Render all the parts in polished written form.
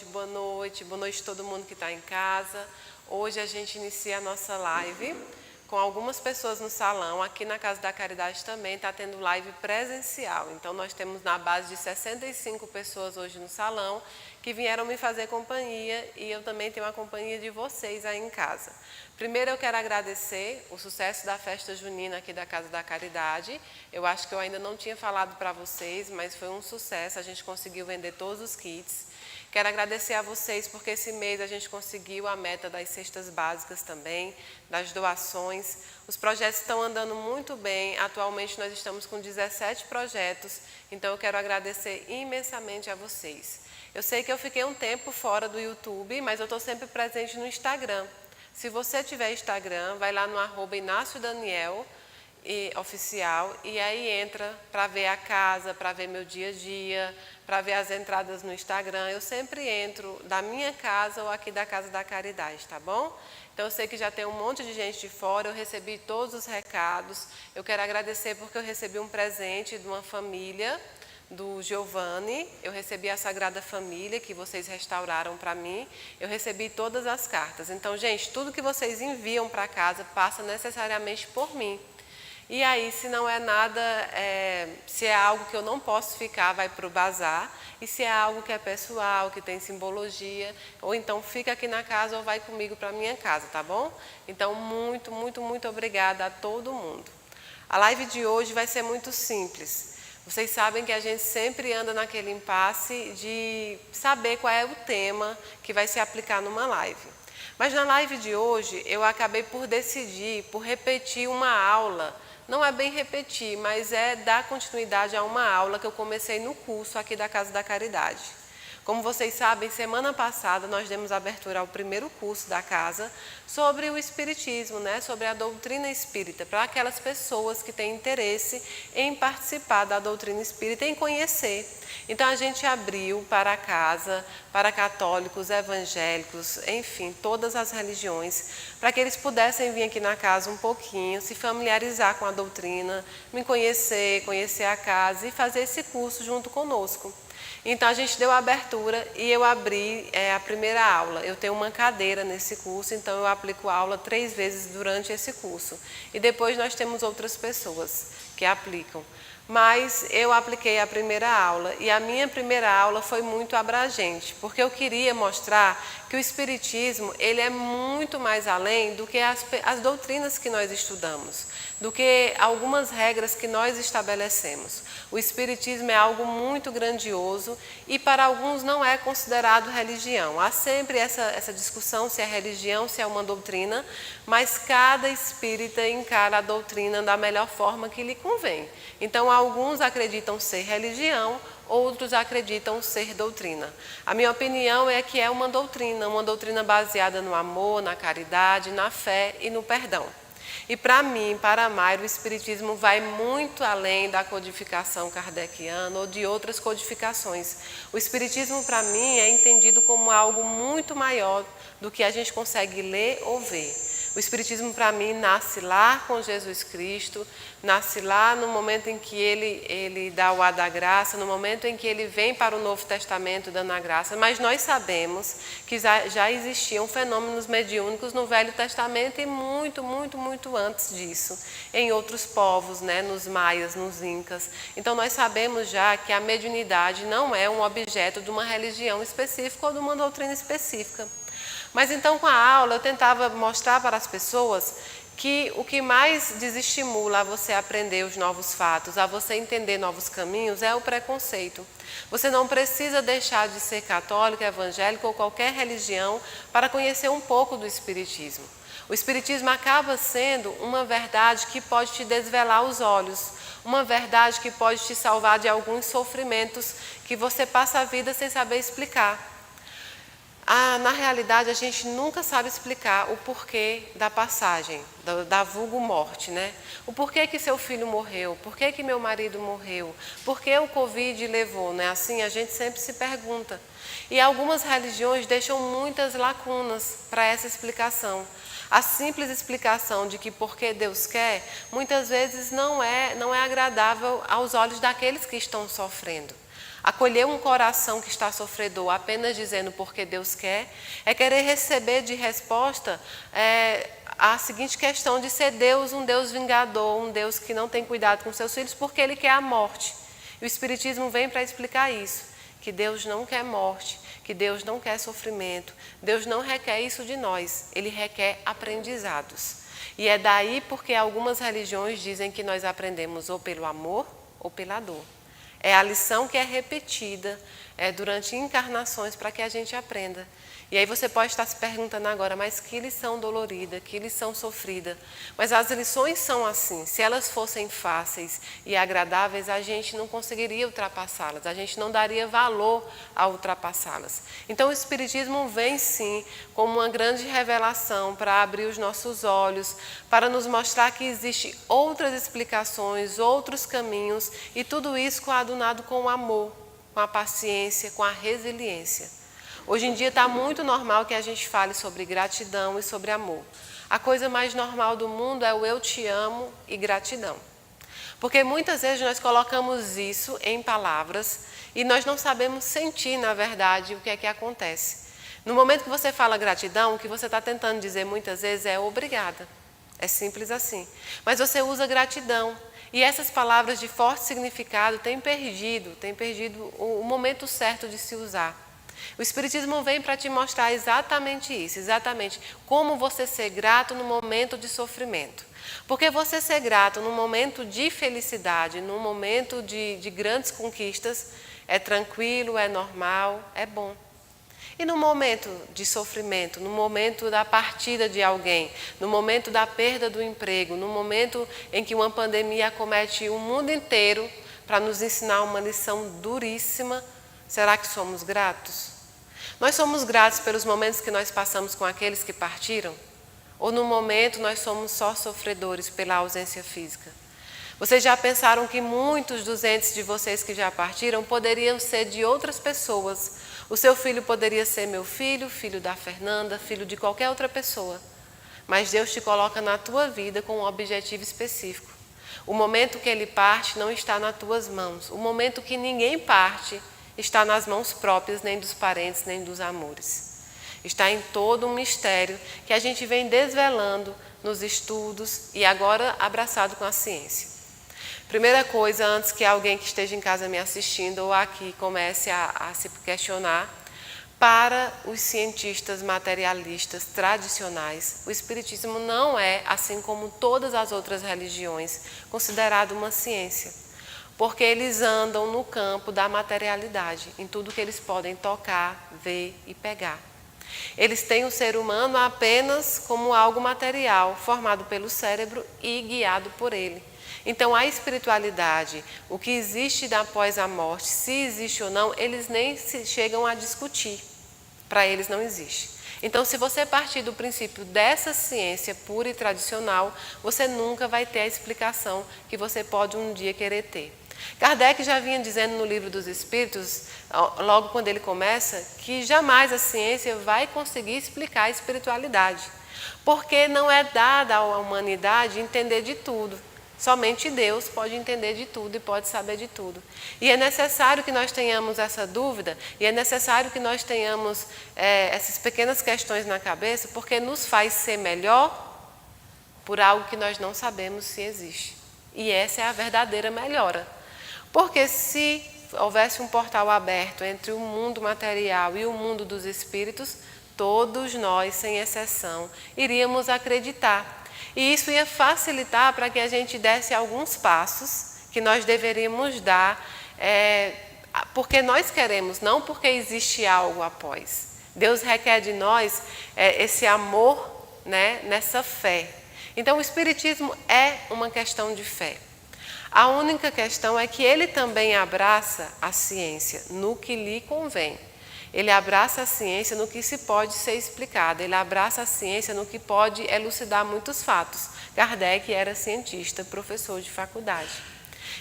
boa noite todo mundo que está em casa. Hoje a gente inicia a nossa live com algumas pessoas no salão. Aqui na Casa da Caridade também está tendo live presencial. Então nós temos na base de 65 pessoas hoje no salão que vieram me fazer companhia e eu também tenho a companhia de vocês aí em casa. Primeiro eu quero agradecer o sucesso da festa junina aqui da Casa da Caridade. Eu acho que eu ainda não tinha falado para vocês, mas foi um sucesso, a gente conseguiu vender todos os kits. Quero agradecer a vocês porque esse mês a gente conseguiu a meta das cestas básicas também, das doações. Os projetos estão andando muito bem, atualmente nós estamos com 17 projetos, então eu quero agradecer imensamente a vocês. Eu sei que eu fiquei um tempo fora do YouTube, mas eu estou sempre presente no Instagram. Se você tiver Instagram, vai lá no @InácioDaniel oficial e aí entra para ver a casa, para ver meu dia a dia, para ver as entradas no Instagram. Eu sempre entro da minha casa ou aqui da Casa da Caridade, tá bom? Então eu sei que já tem um monte de gente de fora, eu recebi todos os recados. Eu quero agradecer porque eu recebi um presente de uma família, do Giovanni, eu recebi a Sagrada Família que vocês restauraram para mim, eu recebi todas as cartas. Então, gente, tudo que vocês enviam para casa passa necessariamente por mim. E aí, se não é nada, se é algo que eu não posso ficar, vai para o bazar. E se é algo que é pessoal, que tem simbologia, ou então fica aqui na casa ou vai comigo para a minha casa, tá bom? Então, muito, muito, muito obrigada a todo mundo. A live de hoje vai ser muito simples. Vocês sabem que a gente sempre anda naquele impasse de saber qual é o tema que vai se aplicar numa live. Mas na live de hoje, eu acabei por decidir, por repetir uma aula. Não é bem repetir, mas é dar continuidade a uma aula que eu comecei no curso aqui da Casa da Caridade. Como vocês sabem, semana passada nós demos abertura ao primeiro curso da casa sobre o Espiritismo, sobre a doutrina espírita, para aquelas pessoas que têm interesse em participar da doutrina espírita, em conhecer. Então a gente abriu para a casa, para católicos, evangélicos, enfim, todas as religiões, para que eles pudessem vir aqui na casa um pouquinho, se familiarizar com a doutrina, me conhecer, conhecer a casa e fazer esse curso junto conosco. Então a gente deu a abertura e eu abri a primeira aula. Eu tenho uma cadeira nesse curso, então eu aplico a aula 3 vezes durante esse curso. E depois nós temos outras pessoas que aplicam. Mas eu apliquei a primeira aula e a minha primeira aula foi muito abrangente, porque eu queria mostrar que o Espiritismo ele é muito mais além do que as doutrinas que nós estudamos, do que algumas regras que nós estabelecemos. O Espiritismo é algo muito grandioso e para alguns não é considerado religião. Há sempre essa discussão se é religião, se é uma doutrina, mas cada espírita encara a doutrina da melhor forma que lhe convém. Então, alguns acreditam ser religião, outros acreditam ser doutrina. A minha opinião é que é uma doutrina baseada no amor, na caridade, na fé e no perdão. E para mim, para a Mayra, o Espiritismo vai muito além da codificação kardeciana ou de outras codificações. O Espiritismo, para mim, é entendido como algo muito maior do que a gente consegue ler ou ver. O Espiritismo, para mim, nasce lá com Jesus Cristo, nasce lá no momento em que ele dá o ar da graça, no momento em que ele vem para o Novo Testamento dando a graça. Mas nós sabemos que já existiam fenômenos mediúnicos no Velho Testamento e muito, muito, muito antes disso, em outros povos, nos maias, nos incas. Então nós sabemos já que a mediunidade não é um objeto de uma religião específica ou de uma doutrina específica. Mas então com a aula eu tentava mostrar para as pessoas que o que mais desestimula a você aprender os novos fatos, a você entender novos caminhos, é o preconceito. Você não precisa deixar de ser católico, evangélico ou qualquer religião para conhecer um pouco do Espiritismo. O Espiritismo acaba sendo uma verdade que pode te desvelar os olhos, uma verdade que pode te salvar de alguns sofrimentos que você passa a vida sem saber explicar. Na realidade, a gente nunca sabe explicar o porquê da passagem, da vulgo morte, O porquê que seu filho morreu, porquê que meu marido morreu, porquê o Covid levou, Assim a gente sempre se pergunta. E algumas religiões deixam muitas lacunas para essa explicação. A simples explicação de que porque Deus quer, muitas vezes não é agradável aos olhos daqueles que estão sofrendo. Acolher um coração que está sofredor apenas dizendo porque Deus quer, é querer receber de resposta a seguinte questão de ser Deus um Deus vingador, um Deus que não tem cuidado com seus filhos porque Ele quer a morte. E o Espiritismo vem para explicar isso, que Deus não quer morte, que Deus não quer sofrimento, Deus não requer isso de nós, Ele requer aprendizados. E é daí porque algumas religiões dizem que nós aprendemos ou pelo amor ou pela dor. É a lição que é repetida durante encarnações para que a gente aprenda. E aí você pode estar se perguntando agora, mas que lição dolorida, que lição sofrida. Mas as lições são assim, se elas fossem fáceis e agradáveis, a gente não conseguiria ultrapassá-las, a gente não daria valor a ultrapassá-las. Então o Espiritismo vem sim como uma grande revelação para abrir os nossos olhos, para nos mostrar que existem outras explicações, outros caminhos, e tudo isso coadunado com o amor, com a paciência, com a resiliência. Hoje em dia está muito normal que a gente fale sobre gratidão e sobre amor. A coisa mais normal do mundo é o eu te amo e gratidão. Porque muitas vezes nós colocamos isso em palavras e nós não sabemos sentir, na verdade, o que é que acontece. No momento que você fala gratidão, o que você está tentando dizer muitas vezes é obrigada. É simples assim. Mas você usa gratidão. E essas palavras de forte significado têm perdido o momento certo de se usar. O Espiritismo vem para te mostrar exatamente isso, exatamente como você ser grato no momento de sofrimento. Porque você ser grato no momento de felicidade, no momento de grandes conquistas, é tranquilo, é normal, é bom. E no momento de sofrimento, no momento da partida de alguém, no momento da perda do emprego, no momento em que uma pandemia acomete o mundo inteiro para nos ensinar uma lição duríssima, será que somos gratos? Nós somos gratos pelos momentos que nós passamos com aqueles que partiram? Ou no momento nós somos só sofredores pela ausência física? Vocês já pensaram que muitos dos entes de vocês que já partiram poderiam ser de outras pessoas? O seu filho poderia ser meu filho, filho da Fernanda, filho de qualquer outra pessoa. Mas Deus te coloca na tua vida com um objetivo específico. O momento que ele parte não está nas tuas mãos. O momento que ninguém parte está nas mãos próprias, nem dos parentes, nem dos amores. Está em todo um mistério que a gente vem desvelando nos estudos e agora abraçado com a ciência. Primeira coisa, antes que alguém que esteja em casa me assistindo ou aqui comece a se questionar, para os cientistas materialistas tradicionais, o Espiritismo não é, assim como todas as outras religiões, considerado uma ciência. Porque eles andam no campo da materialidade, em tudo que eles podem tocar, ver e pegar. Eles têm o ser humano apenas como algo material, formado pelo cérebro e guiado por ele. Então, a espiritualidade, o que existe após a morte, se existe ou não, eles nem chegam a discutir. Para eles não existe. Então, se você partir do princípio dessa ciência pura e tradicional, você nunca vai ter a explicação que você pode um dia querer ter. Kardec já vinha dizendo no Livro dos Espíritos, logo quando ele começa, que jamais a ciência vai conseguir explicar a espiritualidade, porque não é dada à humanidade entender de tudo. Somente Deus pode entender de tudo e pode saber de tudo. E é necessário que nós tenhamos essa dúvida, e é necessário que nós tenhamos essas pequenas questões na cabeça, porque nos faz ser melhor por algo que nós não sabemos se existe. E essa é a verdadeira melhora. Porque se houvesse um portal aberto entre o mundo material e o mundo dos espíritos, todos nós, sem exceção, iríamos acreditar. E isso ia facilitar para que a gente desse alguns passos que nós deveríamos dar, porque nós queremos, não porque existe algo após. Deus requer de nós esse amor, né, nessa fé. Então o Espiritismo é uma questão de fé. A única questão é que ele também abraça a ciência no que lhe convém. Ele abraça a ciência no que se pode ser explicado. Ele abraça a ciência no que pode elucidar muitos fatos. Kardec era cientista, professor de faculdade.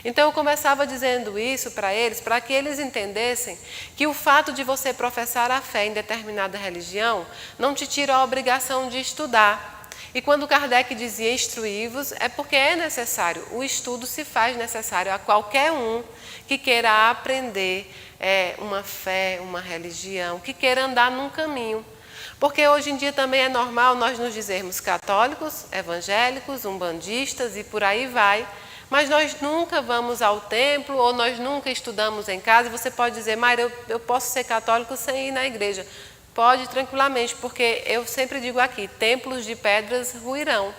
Então eu começava dizendo isso para eles, para que eles entendessem que o fato de você professar a fé em determinada religião não te tira a obrigação de estudar. E quando Kardec dizia instruí-vos, é porque é necessário, o estudo se faz necessário a qualquer um que queira aprender uma fé, uma religião, que queira andar num caminho. Porque hoje em dia também é normal nós nos dizermos católicos, evangélicos, umbandistas e por aí vai, mas nós nunca vamos ao templo ou nós nunca estudamos em casa. E você pode dizer, Mayra, eu posso ser católico sem ir na igreja. Pode tranquilamente, porque eu sempre digo aqui, templos de pedras ruirão.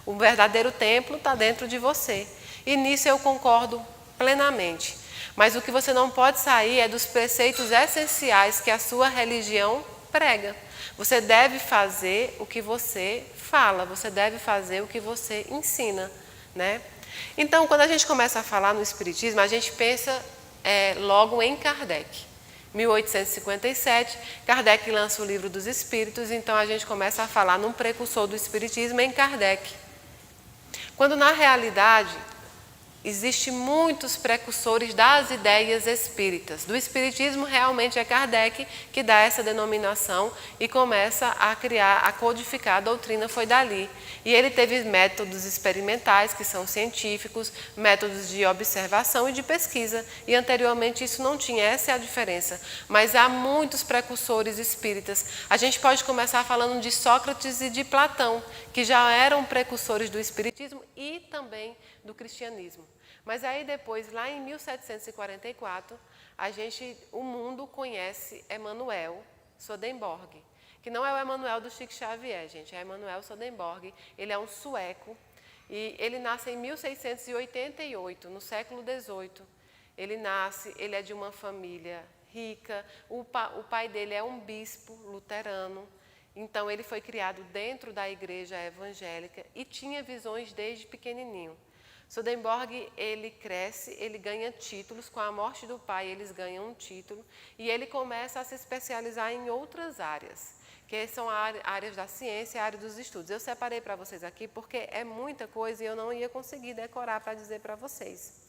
O verdadeiro templo está dentro de você. E nisso eu concordo plenamente. Mas o que você não pode sair é dos preceitos essenciais que a sua religião prega. Você deve fazer o que você fala, você deve fazer o que você ensina, né? Então, quando a gente começa a falar no Espiritismo, a gente pensa logo em Kardec. 1857, Kardec lança o Livro dos Espíritos, então a gente começa a falar num precursor do Espiritismo em Kardec. Quando na realidade existem muitos precursores das ideias espíritas. Do Espiritismo realmente é Kardec que dá essa denominação e começa a criar, a codificar a doutrina, foi dali. E ele teve métodos experimentais, que são científicos, métodos de observação e de pesquisa. E anteriormente isso não tinha, essa é a diferença. Mas há muitos precursores espíritas. A gente pode começar falando de Sócrates e de Platão, que já eram precursores do Espiritismo e também do cristianismo. Mas aí depois, lá em 1744, o mundo conhece Emanuel Swedenborg, que não é o Emanuel do Chico Xavier, gente, é Emanuel Swedenborg. Ele é um sueco e ele nasce em 1688, no século XVIII. Ele é de uma família rica, o pai dele é um bispo luterano. Então ele foi criado dentro da igreja evangélica e tinha visões desde pequenininho. Swedenborg, ele cresce, ele ganha títulos, com a morte do pai eles ganham um título e ele começa a se especializar em outras áreas, que são áreas da ciência e a área dos estudos. Eu separei para vocês aqui porque é muita coisa e eu não ia conseguir decorar para dizer para vocês.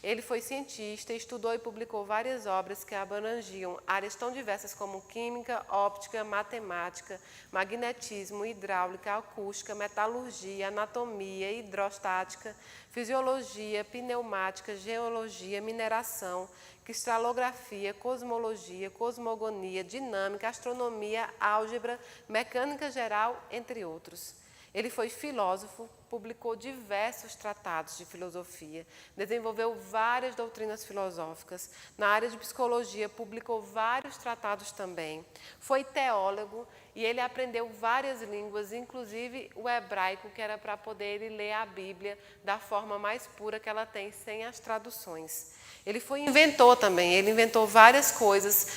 Ele foi cientista, estudou e publicou várias obras que abrangiam áreas tão diversas como química, óptica, matemática, magnetismo, hidráulica, acústica, metalurgia, anatomia, hidrostática, fisiologia, pneumática, geologia, mineração, cristalografia, cosmologia, cosmogonia, dinâmica, astronomia, álgebra, mecânica geral, entre outros. Ele foi filósofo, publicou diversos tratados de filosofia, desenvolveu várias doutrinas filosóficas. Na área de psicologia, publicou vários tratados também. Foi teólogo e ele aprendeu várias línguas, inclusive o hebraico, que era para poder ele ler a Bíblia da forma mais pura que ela tem, sem as traduções. Ele foi inventor também, ele inventou várias coisas,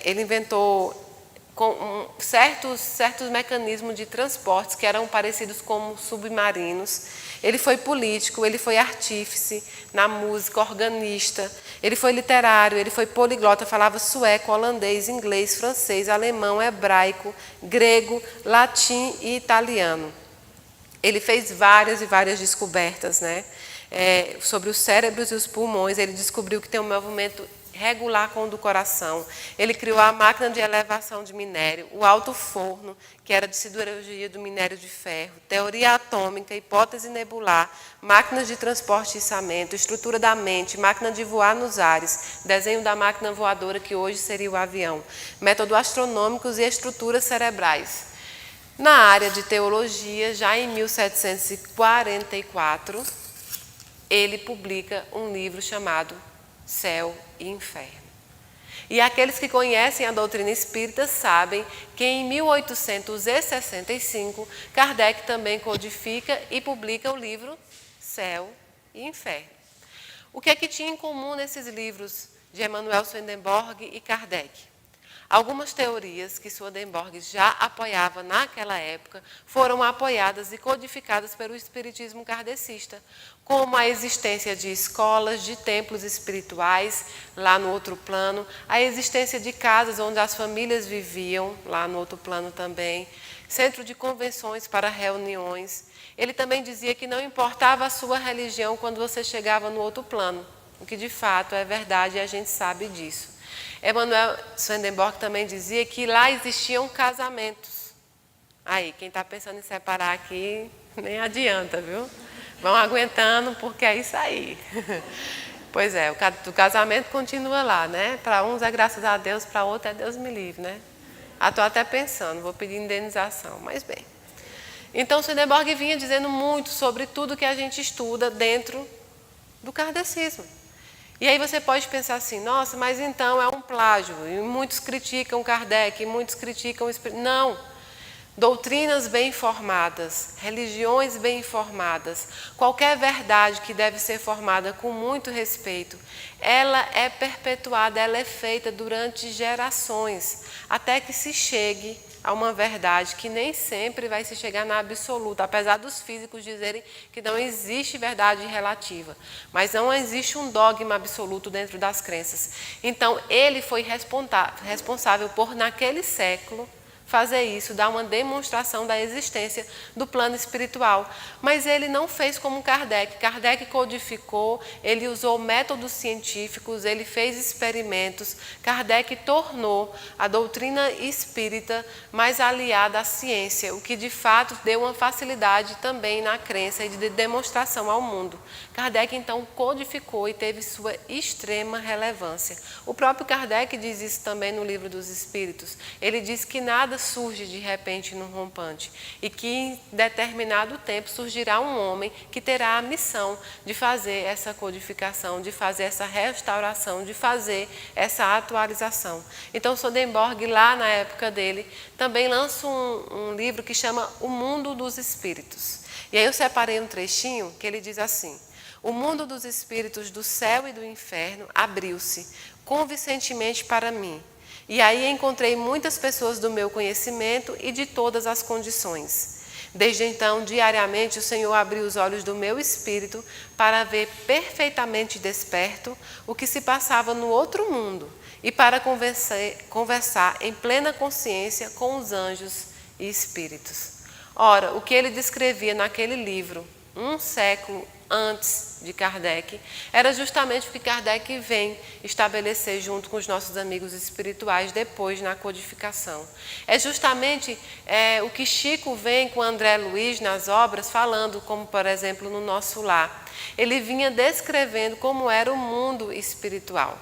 ele inventou com certos mecanismos de transportes que eram parecidos com submarinos. Ele foi político, ele foi artífice na música, organista, ele foi literário, ele foi poliglota, falava sueco, holandês, inglês, francês, alemão, hebraico, grego, latim e italiano. Ele fez várias e várias descobertas, né? Sobre os cérebros e os pulmões. Ele descobriu que tem um movimento regular com o do coração. Ele criou a máquina de elevação de minério, o alto forno, que era de siderurgia do minério de ferro, teoria atômica, hipótese nebular, máquinas de transporte e içamento, estrutura da mente, máquina de voar nos ares, desenho da máquina voadora, que hoje seria o avião, métodos astronômicos e estruturas cerebrais. Na área de teologia, já em 1744, ele publica um livro chamado Céu e Inferno. E aqueles que conhecem a doutrina espírita sabem que em 1865, Kardec também codifica e publica o livro Céu e Inferno. O que é que tinha em comum nesses livros de Emanuel Swedenborg e Kardec? Algumas teorias que Swedenborg já apoiava naquela época foram apoiadas e codificadas pelo espiritismo kardecista, como a existência de escolas, de templos espirituais lá no outro plano, a existência de casas onde as famílias viviam lá no outro plano também, centro de convenções para reuniões. Ele também dizia que não importava a sua religião quando você chegava no outro plano, o que de fato é verdade e a gente sabe disso. Emanuel Swedenborg também dizia que lá existiam casamentos. Aí, quem está pensando em separar aqui, nem adianta, viu? Vão aguentando, porque é isso aí. Pois é, o casamento continua lá, né? Para uns é graças a Deus, para outros é Deus me livre, né? Estou até pensando, vou pedir indenização, mas bem. Então, Swedenborg vinha dizendo muito sobre tudo que a gente estuda dentro do kardecismo. E aí você pode pensar assim, nossa, mas então é um plágio, e muitos criticam Kardec, e muitos criticam o Espírito. Não. Doutrinas bem formadas, religiões bem informadas, qualquer verdade que deve ser formada com muito respeito, ela é perpetuada, ela é feita durante gerações, até que se chegue a uma verdade que nem sempre vai se chegar na absoluta, apesar dos físicos dizerem que não existe verdade relativa, mas não existe um dogma absoluto dentro das crenças. Então, ele foi responsável por, naquele século, fazer isso, dar uma demonstração da existência do plano espiritual. Mas ele não fez como Kardec. Kardec codificou, ele usou métodos científicos, ele fez experimentos. Kardec tornou a doutrina espírita mais aliada à ciência, o que de fato deu uma facilidade também na crença e de demonstração ao mundo. Kardec então codificou e teve sua extrema relevância. O próprio Kardec diz isso também no Livro dos Espíritos. Ele diz que nada surge de repente num rompante e que em determinado tempo surgirá um homem que terá a missão de fazer essa codificação, de fazer essa restauração, de fazer essa atualização. Então Swedenborg, lá na época dele, também lança um livro que chama O Mundo dos Espíritos. E aí eu separei um trechinho que ele diz assim: o mundo dos espíritos do céu e do inferno abriu-se convincentemente para mim. E aí encontrei muitas pessoas do meu conhecimento e de todas as condições. Desde então, diariamente, o Senhor abriu os olhos do meu espírito para ver perfeitamente desperto o que se passava no outro mundo e para conversar em plena consciência com os anjos e espíritos. Ora, o que ele descrevia naquele livro, um século antes de Kardec, era justamente o que Kardec vem estabelecer junto com os nossos amigos espirituais depois na codificação. É justamente o que Chico vem com André Luiz nas obras falando, como por exemplo no Nosso Lar. Ele vinha descrevendo como era o mundo espiritual.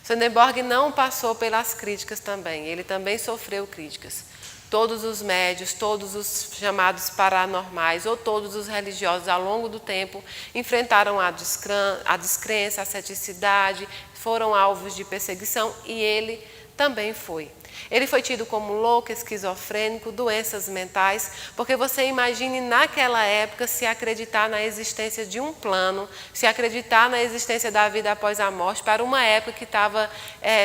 Swedenborg não passou pelas críticas também, ele também sofreu críticas. Todos os médios, todos os chamados paranormais ou todos os religiosos ao longo do tempo enfrentaram a descrença, a ceticidade, foram alvos de perseguição e ele também foi. Ele foi tido como louco, esquizofrênico, doenças mentais, porque você imagine naquela época se acreditar na existência de um plano, se acreditar na existência da vida após a morte, para uma época que estava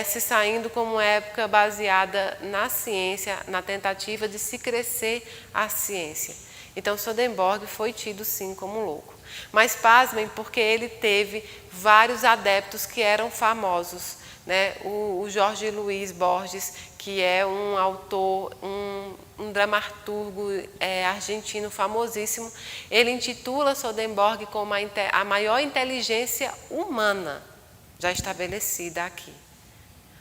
se saindo como época baseada na ciência, na tentativa de se crescer a ciência. Então Swedenborg foi tido sim como louco. Mas pasmem, porque ele teve vários adeptos que eram famosos, né? O Jorge Luiz Borges, que é um autor, um dramaturgo argentino famosíssimo, ele intitula Swedenborg como a maior inteligência humana já estabelecida aqui.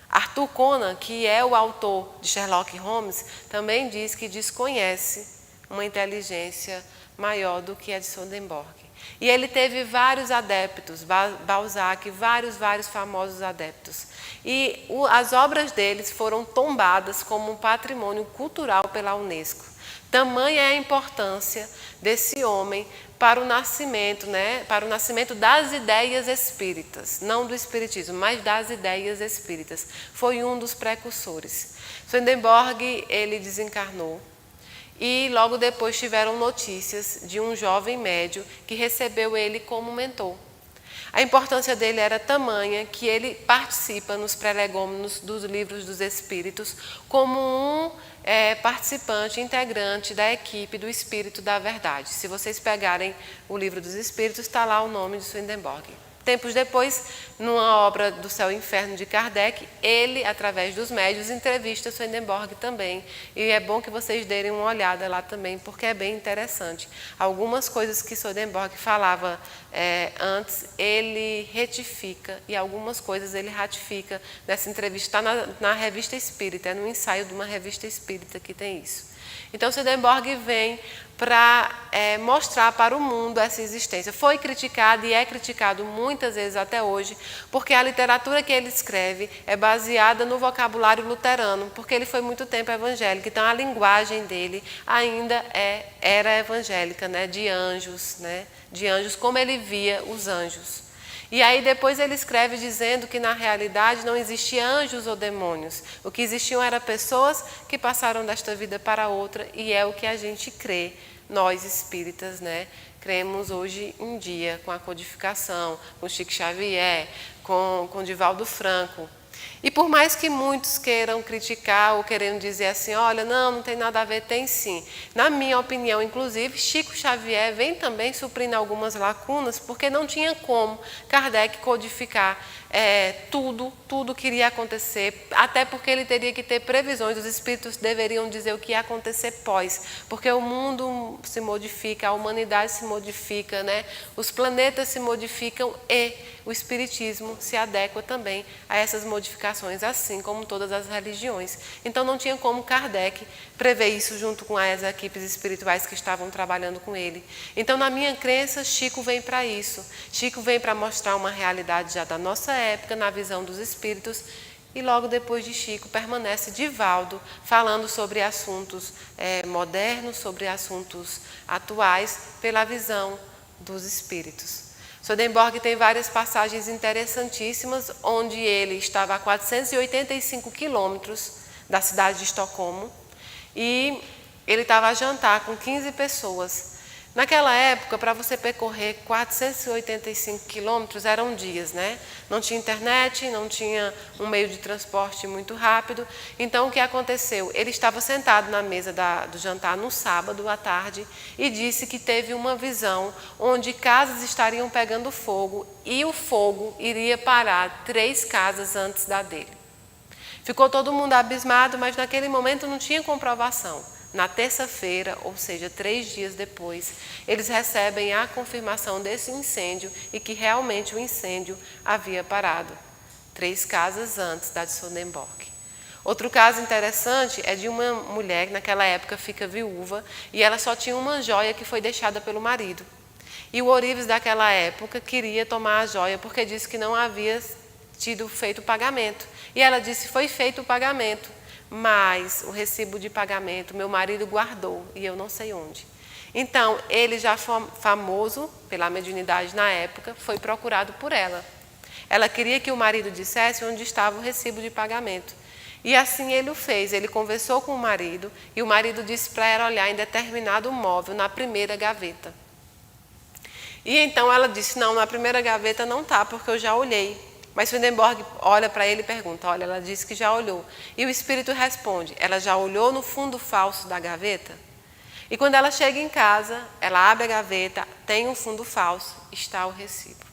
Arthur Conan, que é o autor de Sherlock Holmes, também diz que desconhece uma inteligência maior do que a de Swedenborg. E ele teve vários adeptos, Balzac, vários famosos adeptos. E as obras deles foram tombadas como um patrimônio cultural pela Unesco. Tamanha é a importância desse homem para o nascimento, para o nascimento das ideias espíritas, não do espiritismo, mas das ideias espíritas. Foi um dos precursores. Swedenborg, ele desencarnou. E logo depois tiveram notícias de um jovem médio que recebeu ele como mentor. A importância dele era tamanha que ele participa nos prelegômenos dos livros dos Espíritos como um participante, integrante da equipe do Espírito da Verdade. Se vocês pegarem o livro dos Espíritos, está lá o nome de Swedenborg. Tempos depois, numa obra do Céu e Inferno de Kardec, ele, através dos médios, entrevista Swedenborg também. E é bom que vocês derem uma olhada lá também, porque é bem interessante. Algumas coisas que Swedenborg falava antes, ele retifica, e algumas coisas ele ratifica nessa entrevista. Está na Revista Espírita, é no ensaio de uma revista espírita que tem isso. Então, Swedenborg vem para mostrar para o mundo essa existência. Foi criticado e é criticado muito muitas vezes até hoje, porque a literatura que ele escreve é baseada no vocabulário luterano, porque ele foi muito tempo evangélico, então a linguagem dele ainda era evangélica, né? De anjos, como ele via os anjos. E aí depois ele escreve dizendo que na realidade não existia anjos ou demônios. O que existiam eram pessoas que passaram desta vida para outra, e é o que a gente crê, nós espíritas, cremos hoje em dia com a codificação, com Chico Xavier, com Divaldo Franco. E por mais que muitos queiram criticar ou querendo dizer assim, olha, não tem nada a ver, tem sim. Na minha opinião, inclusive, Chico Xavier vem também suprindo algumas lacunas, porque não tinha como Kardec codificar tudo que iria acontecer, até porque ele teria que ter previsões, os espíritos deveriam dizer o que ia acontecer pós, porque o mundo se modifica, a humanidade se modifica, os planetas se modificam e o espiritismo se adequa também a essas modificações, assim como todas as religiões. Então não tinha como Kardec prever isso junto com as equipes espirituais que estavam trabalhando com ele. Então, na minha crença, Chico vem para isso. Chico vem para mostrar uma realidade já da nossa época, na visão dos espíritos, e logo depois de Chico permanece Divaldo, falando sobre assuntos modernos, sobre assuntos atuais, pela visão dos espíritos. Swedenborg tem várias passagens interessantíssimas, onde ele estava a 485 quilômetros da cidade de Estocolmo e ele estava a jantar com 15 pessoas. Naquela época, para você percorrer 485 quilômetros, eram dias, Não tinha internet, não tinha um meio de transporte muito rápido. Então, o que aconteceu? Ele estava sentado na mesa do jantar no sábado à tarde e disse que teve uma visão onde casas estariam pegando fogo e o fogo iria parar 3 casas antes da dele. Ficou todo mundo abismado, mas naquele momento não tinha comprovação. Na terça-feira, ou seja, 3 dias depois, eles recebem a confirmação desse incêndio e que realmente o incêndio havia parado 3 casas antes da de Swedenborg. Outro caso interessante é de uma mulher que naquela época fica viúva e ela só tinha uma joia que foi deixada pelo marido. E o ourives daquela época queria tomar a joia porque disse que não havia tido feito o pagamento. E ela disse, foi feito o pagamento, mas o recibo de pagamento meu marido guardou e eu não sei onde. Então, ele já famoso pela mediunidade na época, foi procurado por ela. Ela queria que o marido dissesse onde estava o recibo de pagamento. E assim ele o fez, ele conversou com o marido e o marido disse para ela olhar em determinado móvel, na primeira gaveta. E então ela disse, não, na primeira gaveta não está, porque eu já olhei. Mas Swedenborg olha para ele e pergunta, olha, ela disse que já olhou. E o espírito responde, ela já olhou no fundo falso da gaveta? E quando ela chega em casa, ela abre a gaveta, tem um fundo falso, está o recibo.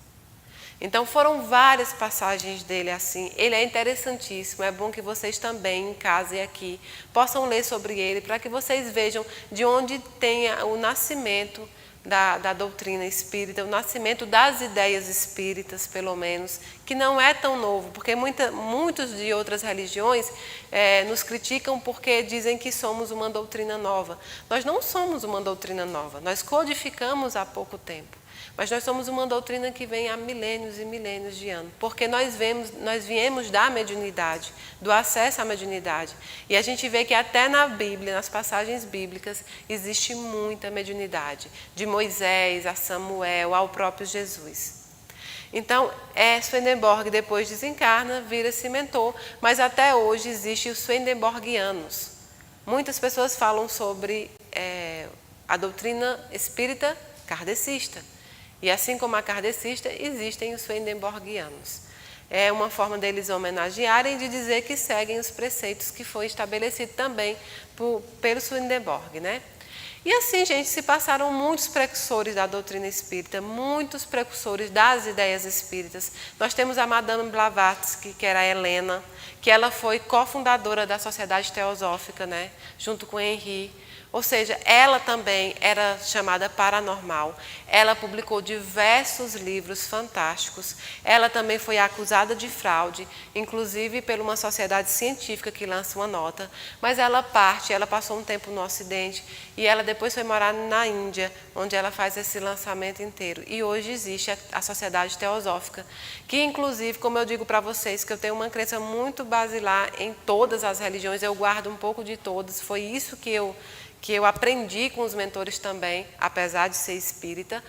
Então foram várias passagens dele assim, ele é interessantíssimo, é bom que vocês também em casa e aqui possam ler sobre ele, para que vocês vejam de onde tem o nascimento da doutrina espírita, o nascimento das ideias espíritas, pelo menos, que não é tão novo, porque muitos de outras religiões nos criticam porque dizem que somos uma doutrina nova. Nós não somos uma doutrina nova, nós codificamos há pouco tempo, mas nós somos uma doutrina que vem há milênios e milênios de anos, porque nós viemos da mediunidade, do acesso à mediunidade, e a gente vê que até na Bíblia, nas passagens bíblicas, existe muita mediunidade, de Moisés a Samuel, ao próprio Jesus. Então, Swedenborg depois desencarna, vira-se mentor, mas até hoje existe os Swedenborgianos. Muitas pessoas falam sobre a doutrina espírita kardecista. E assim como a kardecista, existem os Swedenborgianos. É uma forma deles homenagearem e de dizer que seguem os preceitos que foi estabelecido também pelo Swedenborg, E assim, gente, se passaram muitos precursores da doutrina espírita, muitos precursores das ideias espíritas. Nós temos a Madame Blavatsky, que era a Helena, que ela foi cofundadora da Sociedade Teosófica, junto com Henri. Ou seja, ela também era chamada paranormal. Ela publicou diversos livros fantásticos. Ela também foi acusada de fraude, inclusive por uma sociedade científica que lança uma nota. Mas ela passou um tempo no Ocidente e ela depois foi morar na Índia, onde ela faz esse lançamento inteiro. E hoje existe a Sociedade Teosófica, que inclusive, como eu digo para vocês, que eu tenho uma crença muito basilar em todas as religiões, eu guardo um pouco de todas. Foi isso que eu aprendi com os mentores também, apesar de ser espírita.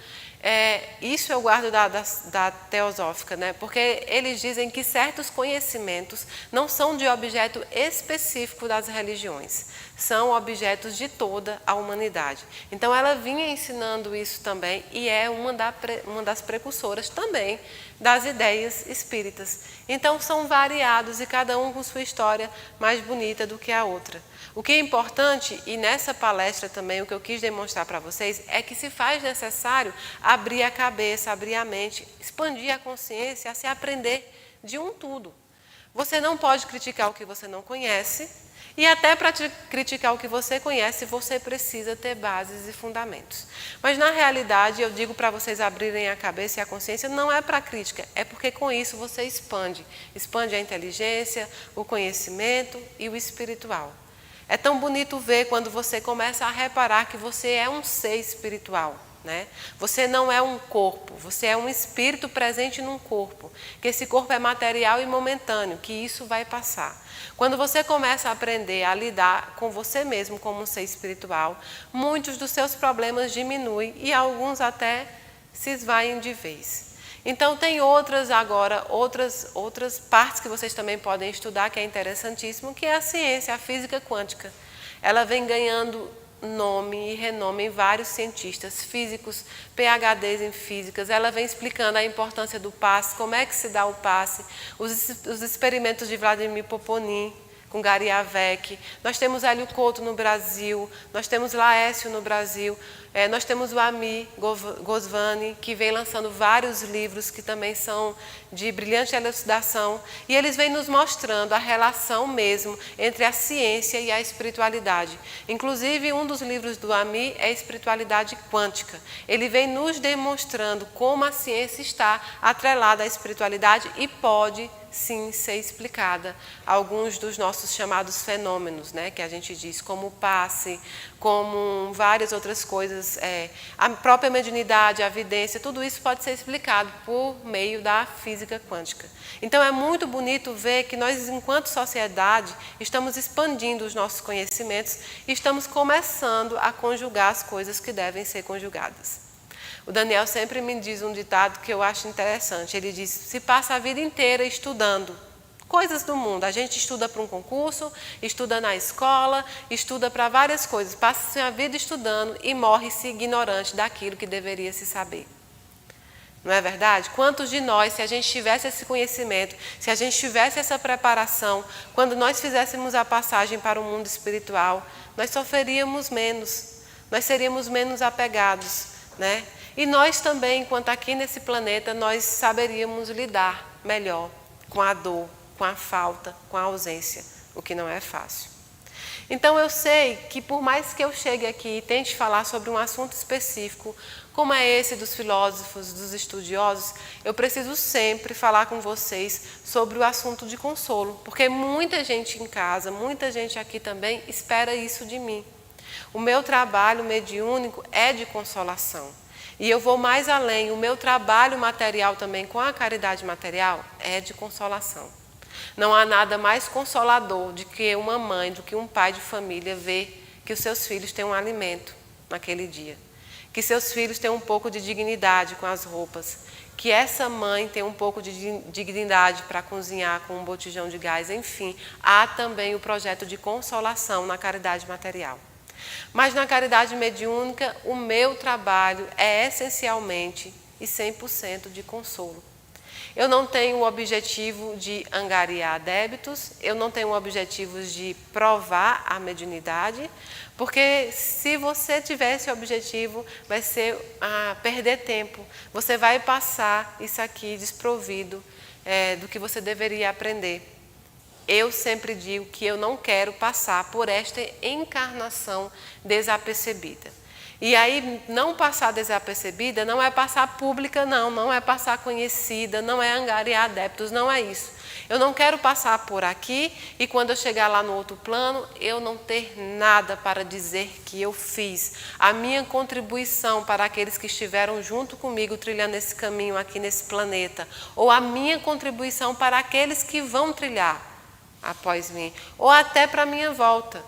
Isso eu guardo da teosófica, né? Porque eles dizem que certos conhecimentos não são de objeto específico das religiões, são objetos de toda a humanidade. Então ela vinha ensinando isso também e é uma das precursoras também das ideias espíritas. Então são variados e cada um com sua história mais bonita do que a outra. O que é importante, e nessa palestra também o que eu quis demonstrar para vocês, é que se faz necessário abrir a cabeça, abrir a mente, expandir a consciência, a se aprender de um tudo. Você não pode criticar o que você não conhece, e até para criticar o que você conhece, você precisa ter bases e fundamentos. Mas na realidade, eu digo para vocês abrirem a cabeça e a consciência, não é para crítica, é porque com isso você expande a inteligência, o conhecimento e o espiritual. É tão bonito ver quando você começa a reparar que você é um ser espiritual, né? Você não é um corpo, você é um espírito presente num corpo, que esse corpo é material e momentâneo, que isso vai passar. Quando você começa a aprender a lidar com você mesmo como um ser espiritual, muitos dos seus problemas diminuem e alguns até se esvaem de vez. Então tem outras partes que vocês também podem estudar, que é interessantíssimo, que é a ciência, a física quântica. Ela vem ganhando nome e renome em vários cientistas físicos, PhDs em físicas. Ela vem explicando a importância do passe, como é que se dá o passe, os experimentos de Vladimir Poponin com Gary Avec. Nós temos Hélio Couto no Brasil, nós temos Laércio no Brasil, nós temos o Ami Goswami, que vem lançando vários livros que também são de brilhante elucidação, e eles vêm nos mostrando a relação mesmo entre a ciência e a espiritualidade. Inclusive, um dos livros do Ami é Espiritualidade Quântica. Ele vem nos demonstrando como a ciência está atrelada à espiritualidade e pode sim ser explicada alguns dos nossos chamados fenômenos, né, que a gente diz, como o passe, como várias outras coisas, a própria mediunidade, a vidência, tudo isso pode ser explicado por meio da física quântica. Então é muito bonito ver que nós, enquanto sociedade, estamos expandindo os nossos conhecimentos e estamos começando a conjugar as coisas que devem ser conjugadas. O Daniel sempre me diz um ditado que eu acho interessante. Ele diz: se passa a vida inteira estudando coisas do mundo. A gente estuda para um concurso, estuda na escola, estuda para várias coisas. Passa a vida estudando e morre-se ignorante daquilo que deveria se saber. Não é verdade? Quantos de nós, se a gente tivesse esse conhecimento, se a gente tivesse essa preparação, quando nós fizéssemos a passagem para o mundo espiritual, nós sofreríamos menos, nós seríamos menos apegados, né? E nós também, enquanto aqui nesse planeta, nós saberíamos lidar melhor com a dor, com a falta, com a ausência, o que não é fácil. Então eu sei que por mais que eu chegue aqui e tente falar sobre um assunto específico, como é esse dos filósofos, dos estudiosos, eu preciso sempre falar com vocês sobre o assunto de consolo, porque muita gente em casa, muita gente aqui também espera isso de mim. O meu trabalho mediúnico é de consolação. E eu vou mais além, o meu trabalho material também com a caridade material é de consolação. Não há nada mais consolador do que uma mãe, do que um pai de família ver que os seus filhos têm um alimento naquele dia. Que seus filhos têm um pouco de dignidade com as roupas. Que essa mãe tem um pouco de dignidade para cozinhar com um botijão de gás. Enfim, há também o projeto de consolação na caridade material. Mas na caridade mediúnica, o meu trabalho é essencialmente e 100% de consolo. Eu não tenho o objetivo de angariar débitos, eu não tenho o objetivo de provar a mediunidade, porque se você tiver esse objetivo, vai ser perder tempo. Você vai passar isso aqui desprovido do que você deveria aprender. eu sempre digo que eu não quero passar por esta encarnação desapercebida. E aí, não passar desapercebida não é passar pública, não é passar conhecida, não é angariar adeptos, não é isso. Eu não quero passar por aqui e quando eu chegar lá no outro plano, eu não ter nada para dizer que eu fiz. A minha contribuição para aqueles que estiveram junto comigo trilhando esse caminho aqui nesse planeta, ou a minha contribuição para aqueles que vão trilhar após mim, ou até para a minha volta.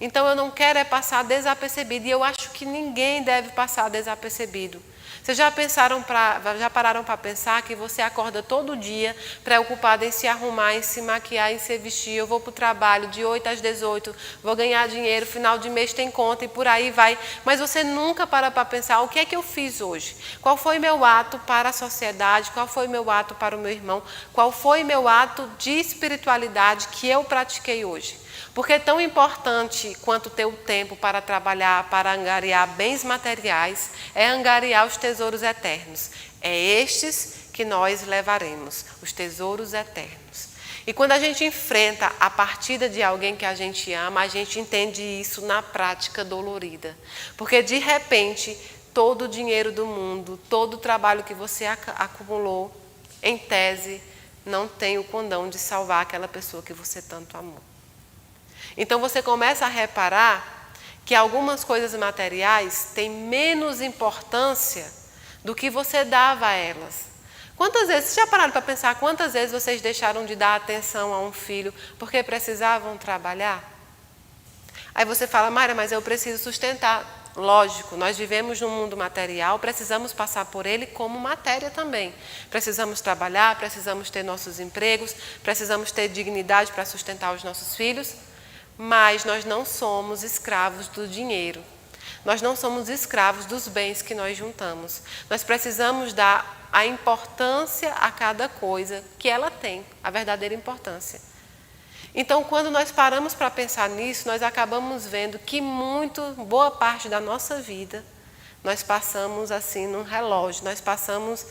Então eu não quero passar desapercebido e eu acho que ninguém deve passar desapercebido. Vocês já pararam para pensar que você acorda todo dia preocupado em se arrumar, em se maquiar, em se vestir? Eu vou para o trabalho de 8 às 18, vou ganhar dinheiro, final de mês tem conta e por aí vai. Mas você nunca para pensar o que é que eu fiz hoje? Qual foi meu ato para a sociedade? Qual foi meu ato para o meu irmão? Qual foi meu ato de espiritualidade que eu pratiquei hoje? Porque é tão importante quanto ter o tempo para trabalhar, para angariar bens materiais, é angariar os tesouros eternos. É estes que nós levaremos, os tesouros eternos. E quando a gente enfrenta a partida de alguém que a gente ama, a gente entende isso na prática dolorida. Porque de repente, todo o dinheiro do mundo, todo o trabalho que você acumulou, em tese, não tem o condão de salvar aquela pessoa que você tanto amou. Então você começa a reparar que algumas coisas materiais têm menos importância do que você dava a elas. Quantas vezes, vocês já pararam para pensar quantas vezes vocês deixaram de dar atenção a um filho porque precisavam trabalhar? Aí você fala, Mayra, mas eu preciso sustentar. Lógico, nós vivemos num mundo material, precisamos passar por ele como matéria também. Precisamos trabalhar, precisamos ter nossos empregos, precisamos ter dignidade para sustentar os nossos filhos. Mas nós não somos escravos do dinheiro. Nós não somos escravos dos bens que nós juntamos. Nós precisamos dar a importância a cada coisa que ela tem, a verdadeira importância. Então, quando nós paramos para pensar nisso, nós acabamos vendo que boa parte da nossa vida, nós passamos assim num relógio, nós passamos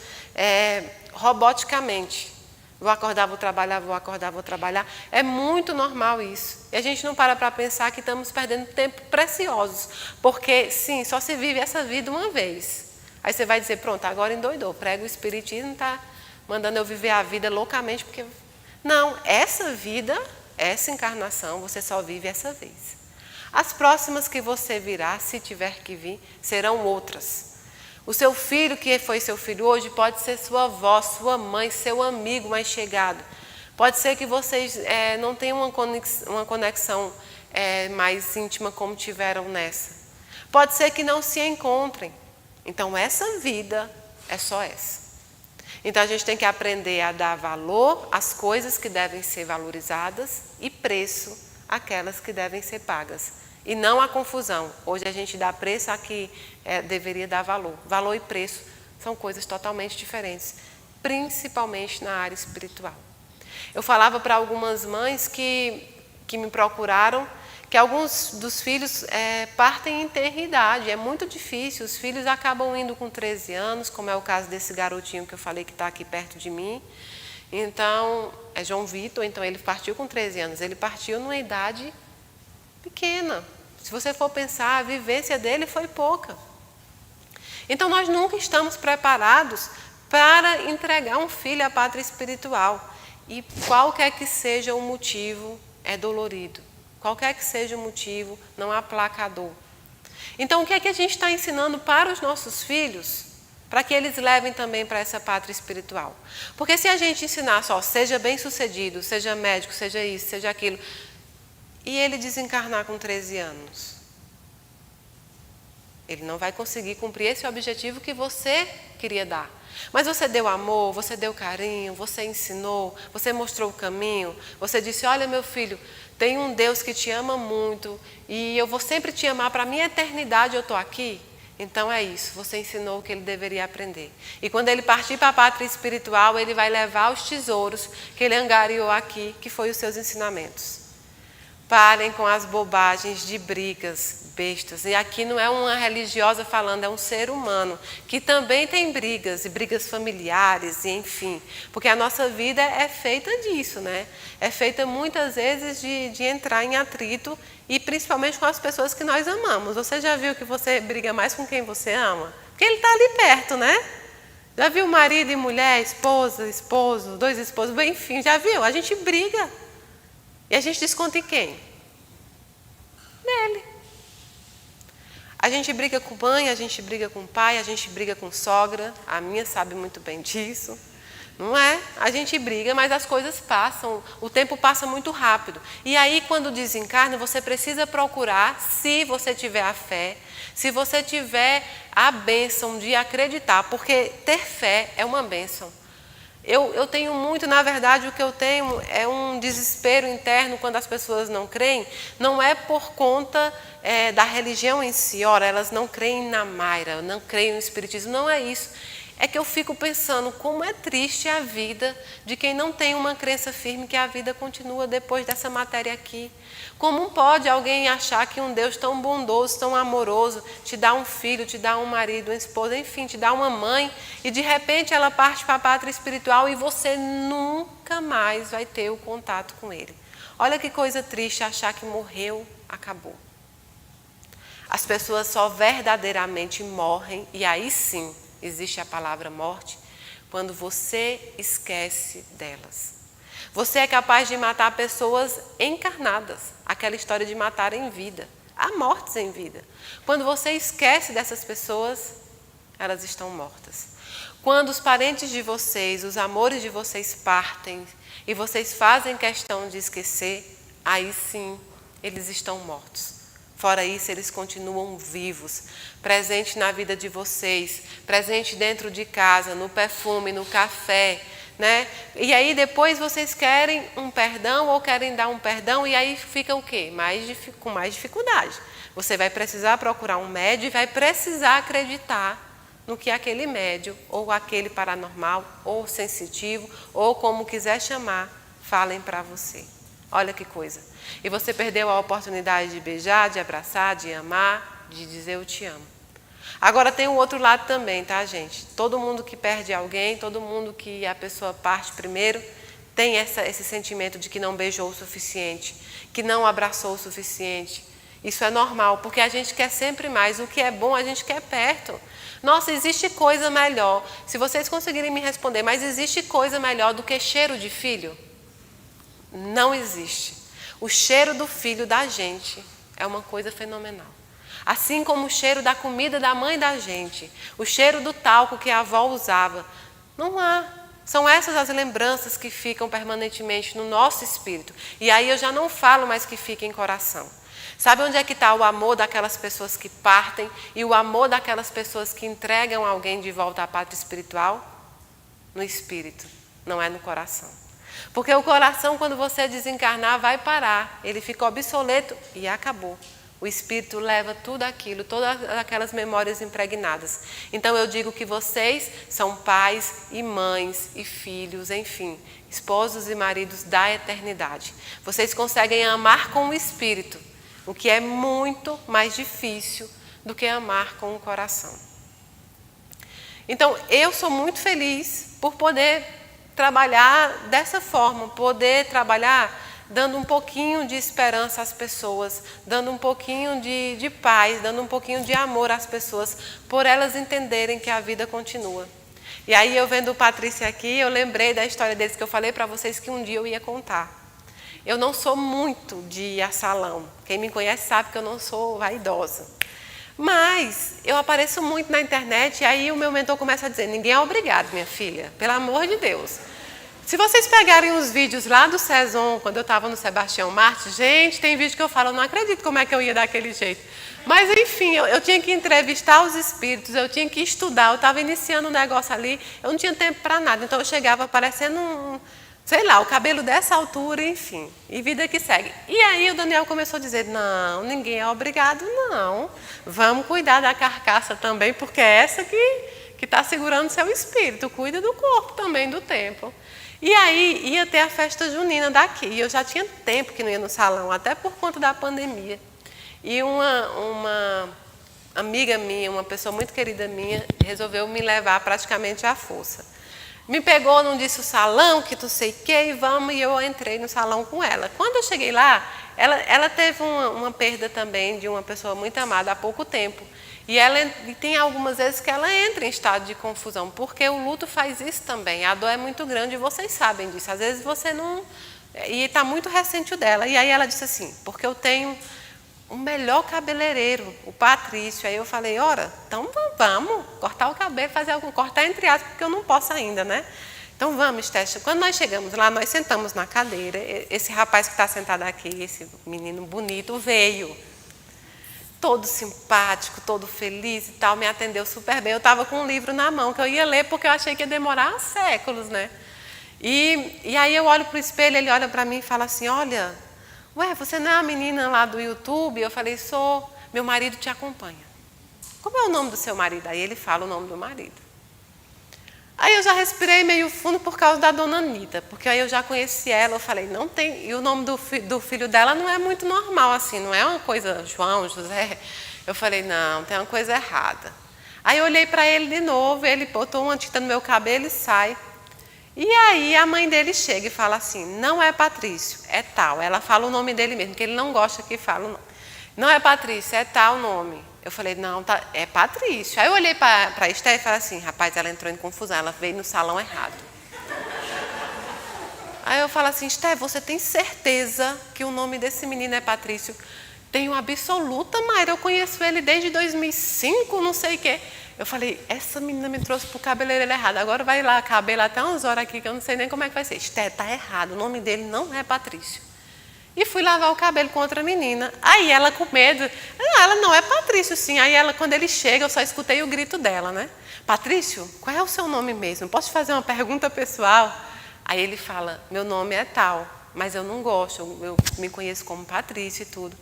roboticamente. Vou acordar, vou trabalhar, vou acordar, vou trabalhar. É muito normal isso. E a gente não para pensar que estamos perdendo tempo precioso. Porque, sim, só se vive essa vida uma vez. Aí você vai dizer, pronto, agora endoidou. Prega o espiritismo, está mandando eu viver a vida loucamente. Porque... Não, essa vida, essa encarnação, você só vive essa vez. As próximas que você virá, se tiver que vir, serão outras. O seu filho, que foi seu filho hoje, pode ser sua avó, sua mãe, seu amigo mais chegado. Pode ser que vocês não tenham uma conexão mais íntima como tiveram nessa. Pode ser que não se encontrem. Então, essa vida é só essa. Então, a gente tem que aprender a dar valor às coisas que devem ser valorizadas e preço àquelas que devem ser pagas. E não a confusão. Hoje a gente dá preço a que deveria dar valor. Valor e preço são coisas totalmente diferentes, principalmente na área espiritual. Eu falava para algumas mães que me procuraram que alguns dos filhos partem em tenra-idade. É muito difícil. Os filhos acabam indo com 13 anos, como é o caso desse garotinho que eu falei que está aqui perto de mim. Então, é João Vitor, então ele partiu com 13 anos. Ele partiu numa idade pequena. Se você for pensar, a vivência dele foi pouca. Então, nós nunca estamos preparados para entregar um filho à pátria espiritual. E qualquer que seja o motivo, é dolorido. Qualquer que seja o motivo, não aplaca a dor. Então, o que é que a gente está ensinando para os nossos filhos, para que eles levem também para essa pátria espiritual? Porque se a gente ensinar só, seja bem-sucedido, seja médico, seja isso, seja aquilo, e ele desencarnar com 13 anos, ele não vai conseguir cumprir esse objetivo que você queria dar. Mas você deu amor, você deu carinho, você ensinou, você mostrou o caminho, você disse, olha meu filho, tem um Deus que te ama muito e eu vou sempre te amar, para a minha eternidade eu estou aqui. Então é isso, você ensinou o que ele deveria aprender. E quando ele partir para a pátria espiritual, ele vai levar os tesouros que ele angariou aqui, que foi os seus ensinamentos. Parem com as bobagens de brigas. bestas. E aqui não é uma religiosa falando, é um ser humano que também tem brigas, e brigas familiares, e enfim. Porque a nossa vida é feita disso, né? É feita muitas vezes de entrar em atrito, e principalmente com as pessoas que nós amamos. Você já viu que você briga mais com quem você ama? Porque ele está ali perto, né? Já viu marido e mulher, esposa, esposo, dois esposos, enfim, já viu? A gente briga. E a gente desconta em quem? Nele. A gente briga com mãe, a gente briga com pai, a gente briga com sogra. A minha sabe muito bem disso. Não é? A gente briga, mas as coisas passam. O tempo passa muito rápido. E aí, quando desencarna, você precisa procurar, se você tiver a fé, se você tiver a bênção de acreditar, porque ter fé é uma bênção. Eu tenho muito, na verdade, o que eu tenho é um desespero interno quando as pessoas não creem. Não é por conta da religião em si. Ora, elas não creem na Mayra, não creem no Espiritismo. Não é isso. É que eu fico pensando como é triste a vida de quem não tem uma crença firme que a vida continua depois dessa matéria aqui. Como pode alguém achar que um Deus tão bondoso, tão amoroso, te dá um filho, te dá um marido, uma esposa, enfim, te dá uma mãe, e de repente ela parte para a pátria espiritual e você nunca mais vai ter o contato com ele. Olha que coisa triste achar que morreu, acabou. As pessoas só verdadeiramente morrem, e aí sim existe a palavra morte, quando você esquece delas. Você é capaz de matar pessoas encarnadas, aquela história de matar em vida. Há mortes em vida. Quando você esquece dessas pessoas, elas estão mortas. Quando os parentes de vocês, os amores de vocês partem e vocês fazem questão de esquecer, aí sim eles estão mortos. Fora isso, eles continuam vivos, presentes na vida de vocês, presentes dentro de casa, no perfume, no café, né? E aí depois vocês querem um perdão ou querem dar um perdão e aí fica o quê? Com mais dificuldade. Você vai precisar procurar um médium e vai precisar acreditar no que aquele médium ou aquele paranormal ou sensitivo ou como quiser chamar, falem para você. Olha que coisa. E você perdeu a oportunidade de beijar, de abraçar, de amar, de dizer eu te amo. Agora tem o outro lado também, tá, gente? Todo mundo que perde alguém, todo mundo que a pessoa parte primeiro, tem esse sentimento de que não beijou o suficiente, que não abraçou o suficiente. Isso é normal, porque a gente quer sempre mais. O que é bom, a gente quer perto. Nossa, existe coisa melhor. Se vocês conseguirem me responder, mas existe coisa melhor do que cheiro de filho? Não existe. O cheiro do filho da gente é uma coisa fenomenal. Assim como o cheiro da comida da mãe da gente, o cheiro do talco que a avó usava. Não há. São essas as lembranças que ficam permanentemente no nosso espírito. E aí eu já não falo mais que fica em coração. Sabe onde é que está o amor daquelas pessoas que partem e o amor daquelas pessoas que entregam alguém de volta à pátria espiritual? No espírito, não é no coração. Porque o coração, quando você desencarnar, vai parar. Ele fica obsoleto e acabou. O espírito leva tudo aquilo, todas aquelas memórias impregnadas. Então eu digo que vocês são pais e mães e filhos, enfim, esposos e maridos da eternidade. Vocês conseguem amar com o espírito, o que é muito mais difícil do que amar com o coração. Então eu sou muito feliz por poder trabalhar dessa forma, poder trabalhar dando um pouquinho de esperança às pessoas, dando um pouquinho de paz, dando um pouquinho de amor às pessoas, por elas entenderem que a vida continua. E aí eu vendo o Patrícia aqui, eu lembrei da história deles que eu falei para vocês que um dia eu ia contar. Eu não sou muito de ir a salão. Quem me conhece sabe que eu não sou vaidosa. Mas eu apareço muito na internet e aí o meu mentor começa a dizer, ninguém é obrigado, minha filha, pelo amor de Deus. Se vocês pegarem os vídeos lá do Saison, quando eu estava no Sebastião Marte, gente, tem vídeo que eu falo, eu não acredito como é que eu ia daquele jeito. Mas, enfim, eu tinha que entrevistar os espíritos, eu tinha que estudar, eu estava iniciando um negócio ali, eu não tinha tempo para nada. Então, eu chegava parecendo sei lá, o cabelo dessa altura, enfim, e vida que segue. E aí o Daniel começou a dizer, não, ninguém é obrigado, não. Vamos cuidar da carcaça também, porque é essa que está segurando seu espírito, cuida do corpo também, do tempo. E aí ia ter a festa junina daqui, e eu já tinha tempo que não ia no salão, até por conta da pandemia. E uma amiga minha, uma pessoa muito querida minha, resolveu me levar praticamente à força. Me pegou, não disse o salão, que tu sei que, e vamos, e eu entrei no salão com ela. Quando eu cheguei lá, ela teve uma perda também de uma pessoa muito amada há pouco tempo. E tem algumas vezes que ela entra em estado de confusão, porque o luto faz isso também. A dor é muito grande e vocês sabem disso. Às vezes você não... E está muito recente o dela. E aí ela disse assim, porque eu tenho o melhor cabeleireiro, o Patrício. Aí eu falei, ora, então vamos cortar o cabelo, fazer algum... Cortar entre aspas, porque eu não posso ainda, né? Então vamos, Esté. Quando nós chegamos lá, nós sentamos na cadeira. Esse rapaz que está sentado aqui, esse menino bonito, veio. Todo simpático, todo feliz e tal, me atendeu super bem. Eu estava com um livro na mão, que eu ia ler, porque eu achei que ia demorar séculos, né? E aí eu olho para o espelho, ele olha para mim e fala assim, olha, ué, você não é a menina lá do YouTube? Eu falei, sou, meu marido te acompanha. Como é o nome do seu marido? Aí ele fala o nome do marido. Aí eu já respirei meio fundo por causa da dona Anita, porque aí eu já conheci ela, eu falei, não tem... E o nome do filho dela não é muito normal, assim, não é uma coisa João, José. Eu falei, não, tem uma coisa errada. Aí eu olhei para ele de novo, ele botou uma tinta no meu cabelo e sai. E aí a mãe dele chega e fala assim, não é Patrício, é tal. Ela fala o nome dele mesmo, que ele não gosta que fala o nome. Não é Patrício, é tal nome. Eu falei, não, tá, é Patrício. Aí eu olhei para a Esté e falei assim, rapaz, ela entrou em confusão, ela veio no salão errado. Aí eu falo assim, Esté, você tem certeza que o nome desse menino é Patrício? Tenho absoluta, Mayra, eu conheço ele desde 2005, não sei o quê. Eu falei, essa menina me trouxe para o cabeleireiro errado, agora vai lá, cabelo até umas horas aqui, que eu não sei nem como é que vai ser. Esté, tá errado, o nome dele não é Patrício. E fui lavar o cabelo com outra menina. Aí ela com medo, ela não é Patrício, sim. Aí ela, quando ele chega, eu só escutei o grito dela, né? Patrício, qual é o seu nome mesmo? Posso te fazer uma pergunta pessoal? Aí ele fala, meu nome é tal, mas eu não gosto, eu me conheço como Patrício e tudo.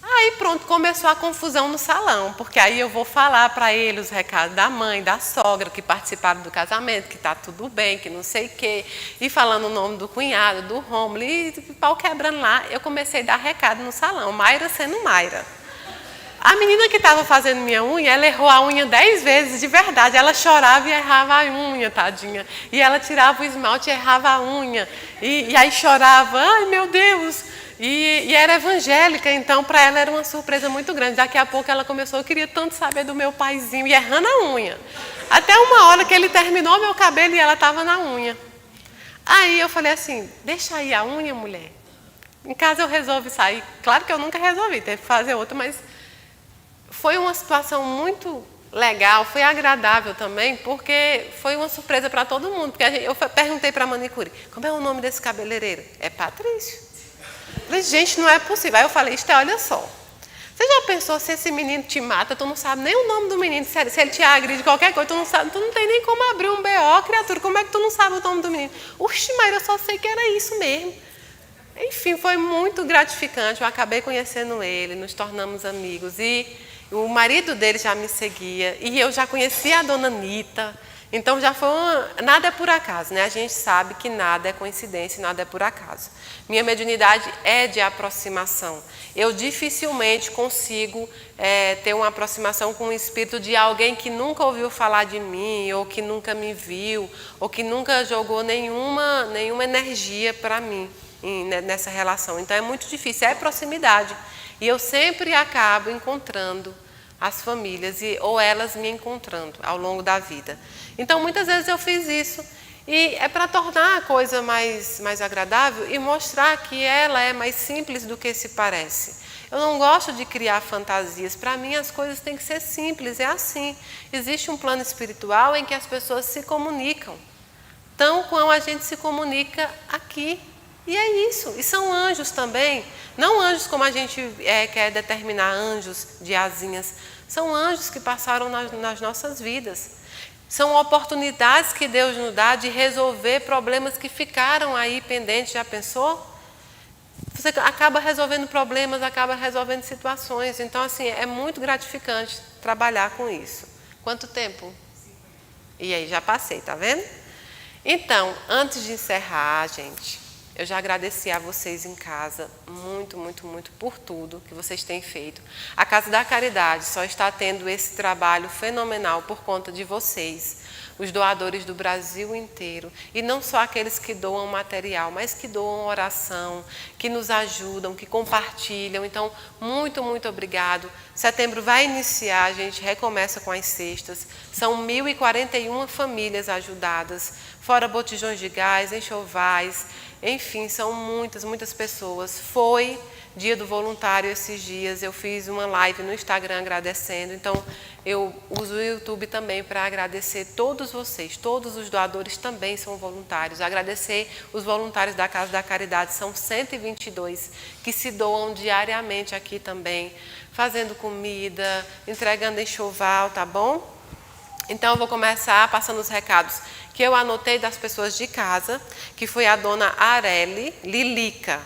Aí pronto, começou a confusão no salão, porque aí eu vou falar para ele os recados da mãe, da sogra, que participaram do casamento, que está tudo bem, que não sei o quê, e falando o nome do cunhado, do Rômulo, e pau quebrando lá, eu comecei a dar recado no salão, Mayra sendo Mayra. A menina que estava fazendo minha unha, ela errou a unha 10 vezes, de verdade, ela chorava e errava a unha, tadinha, e ela tirava o esmalte e errava a unha, e aí chorava, ai meu Deus... E era evangélica, então para ela era uma surpresa muito grande. Daqui a pouco ela começou, eu queria tanto saber do meu paizinho, e errando a unha. Até uma hora que ele terminou meu cabelo e ela estava na unha. Aí eu falei assim, deixa aí a unha, mulher. Em casa eu resolvo sair. Claro que eu nunca resolvi, teve que fazer outra, mas foi uma situação muito legal, foi agradável também, porque foi uma surpresa para todo mundo. Porque eu perguntei para a manicure, como é o nome desse cabeleireiro? É Patrício. Falei, gente, não é possível. Aí eu falei, Esté, olha só. Você já pensou se esse menino te mata, tu não sabe nem o nome do menino, se ele te agride qualquer coisa, tu não sabe, tu não tem nem como abrir um BO, criatura, como é que tu não sabe o nome do menino? Oxe, Mayra, eu só sei que era isso mesmo. Enfim, foi muito gratificante, eu acabei conhecendo ele, nos tornamos amigos, e o marido dele já me seguia, e eu já conhecia a dona Anita. Então já foi nada é por acaso, né? A gente sabe que nada é coincidência, nada é por acaso. Minha mediunidade é de aproximação. Eu dificilmente consigo ter uma aproximação com o espírito de alguém que nunca ouviu falar de mim, ou que nunca me viu, ou que nunca jogou nenhuma energia para mim nessa relação. Então é muito difícil, é proximidade. E eu sempre acabo encontrando as famílias, ou elas me encontrando ao longo da vida. Então, muitas vezes eu fiz isso, e é para tornar a coisa mais agradável e mostrar que ela é mais simples do que se parece. Eu não gosto de criar fantasias, para mim as coisas têm que ser simples, é assim. Existe um plano espiritual em que as pessoas se comunicam, tão como a gente se comunica aqui. E é isso, e são anjos também, não anjos como a gente quer determinar, anjos de asinhas, são anjos que passaram nas nossas vidas. São oportunidades que Deus nos dá de resolver problemas que ficaram aí pendentes, já pensou? Você acaba resolvendo problemas, acaba resolvendo situações, então assim, é muito gratificante trabalhar com isso. Quanto tempo? E aí, já passei, tá vendo? Então, antes de encerrar, gente... Eu já agradeci a vocês em casa, muito, muito, muito por tudo que vocês têm feito. A Casa da Caridade só está tendo esse trabalho fenomenal por conta de vocês, os doadores do Brasil inteiro. E não só aqueles que doam material, mas que doam oração, que nos ajudam, que compartilham. Então, muito, muito obrigado. Setembro vai iniciar, a gente recomeça com as cestas. São 1.041 famílias ajudadas, fora botijões de gás, enxovais. Enfim, são muitas, muitas pessoas. Foi dia do voluntário esses dias, eu fiz uma live no Instagram agradecendo. Então, eu uso o YouTube também para agradecer todos vocês. Todos os doadores também são voluntários. Agradecer os voluntários da Casa da Caridade, são 122 que se doam diariamente aqui também, fazendo comida, entregando enxoval, tá bom? Então, eu vou começar passando os recados que eu anotei das pessoas de casa, que foi a dona Areli Lilica.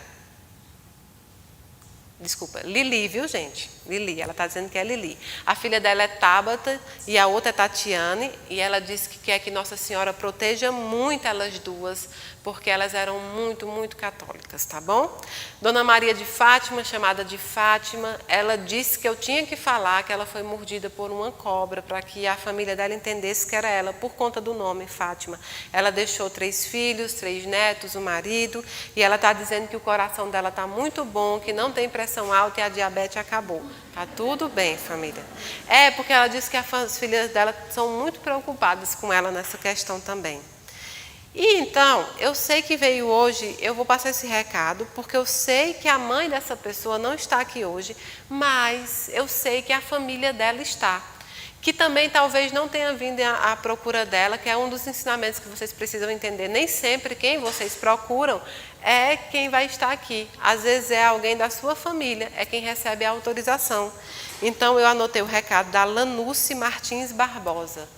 Desculpa, Lili, viu, gente? Lili, ela está dizendo que é Lili. A filha dela é Tabata e a outra é Tatiane, e ela disse que quer que Nossa Senhora proteja muito elas duas, porque elas eram muito, muito católicas, tá bom? Dona Maria de Fátima, chamada de Fátima, ela disse que eu tinha que falar que ela foi mordida por uma cobra, para que a família dela entendesse que era ela, por conta do nome Fátima. Ela deixou 3 filhos, 3 netos, um marido, e ela está dizendo que o coração dela está muito bom, que não tem pressão alta e a diabetes acabou. Tá tudo bem, família. É, porque ela disse que as filhas dela são muito preocupadas com ela nessa questão também. E então, eu sei que veio hoje, eu vou passar esse recado, porque eu sei que a mãe dessa pessoa não está aqui hoje, mas eu sei que a família dela está. Que também talvez não tenha vindo à procura dela, que é um dos ensinamentos que vocês precisam entender. Nem sempre quem vocês procuram é quem vai estar aqui. Às vezes é alguém da sua família, é quem recebe a autorização. Então, eu anotei o recado da Lanuce Martins Barbosa.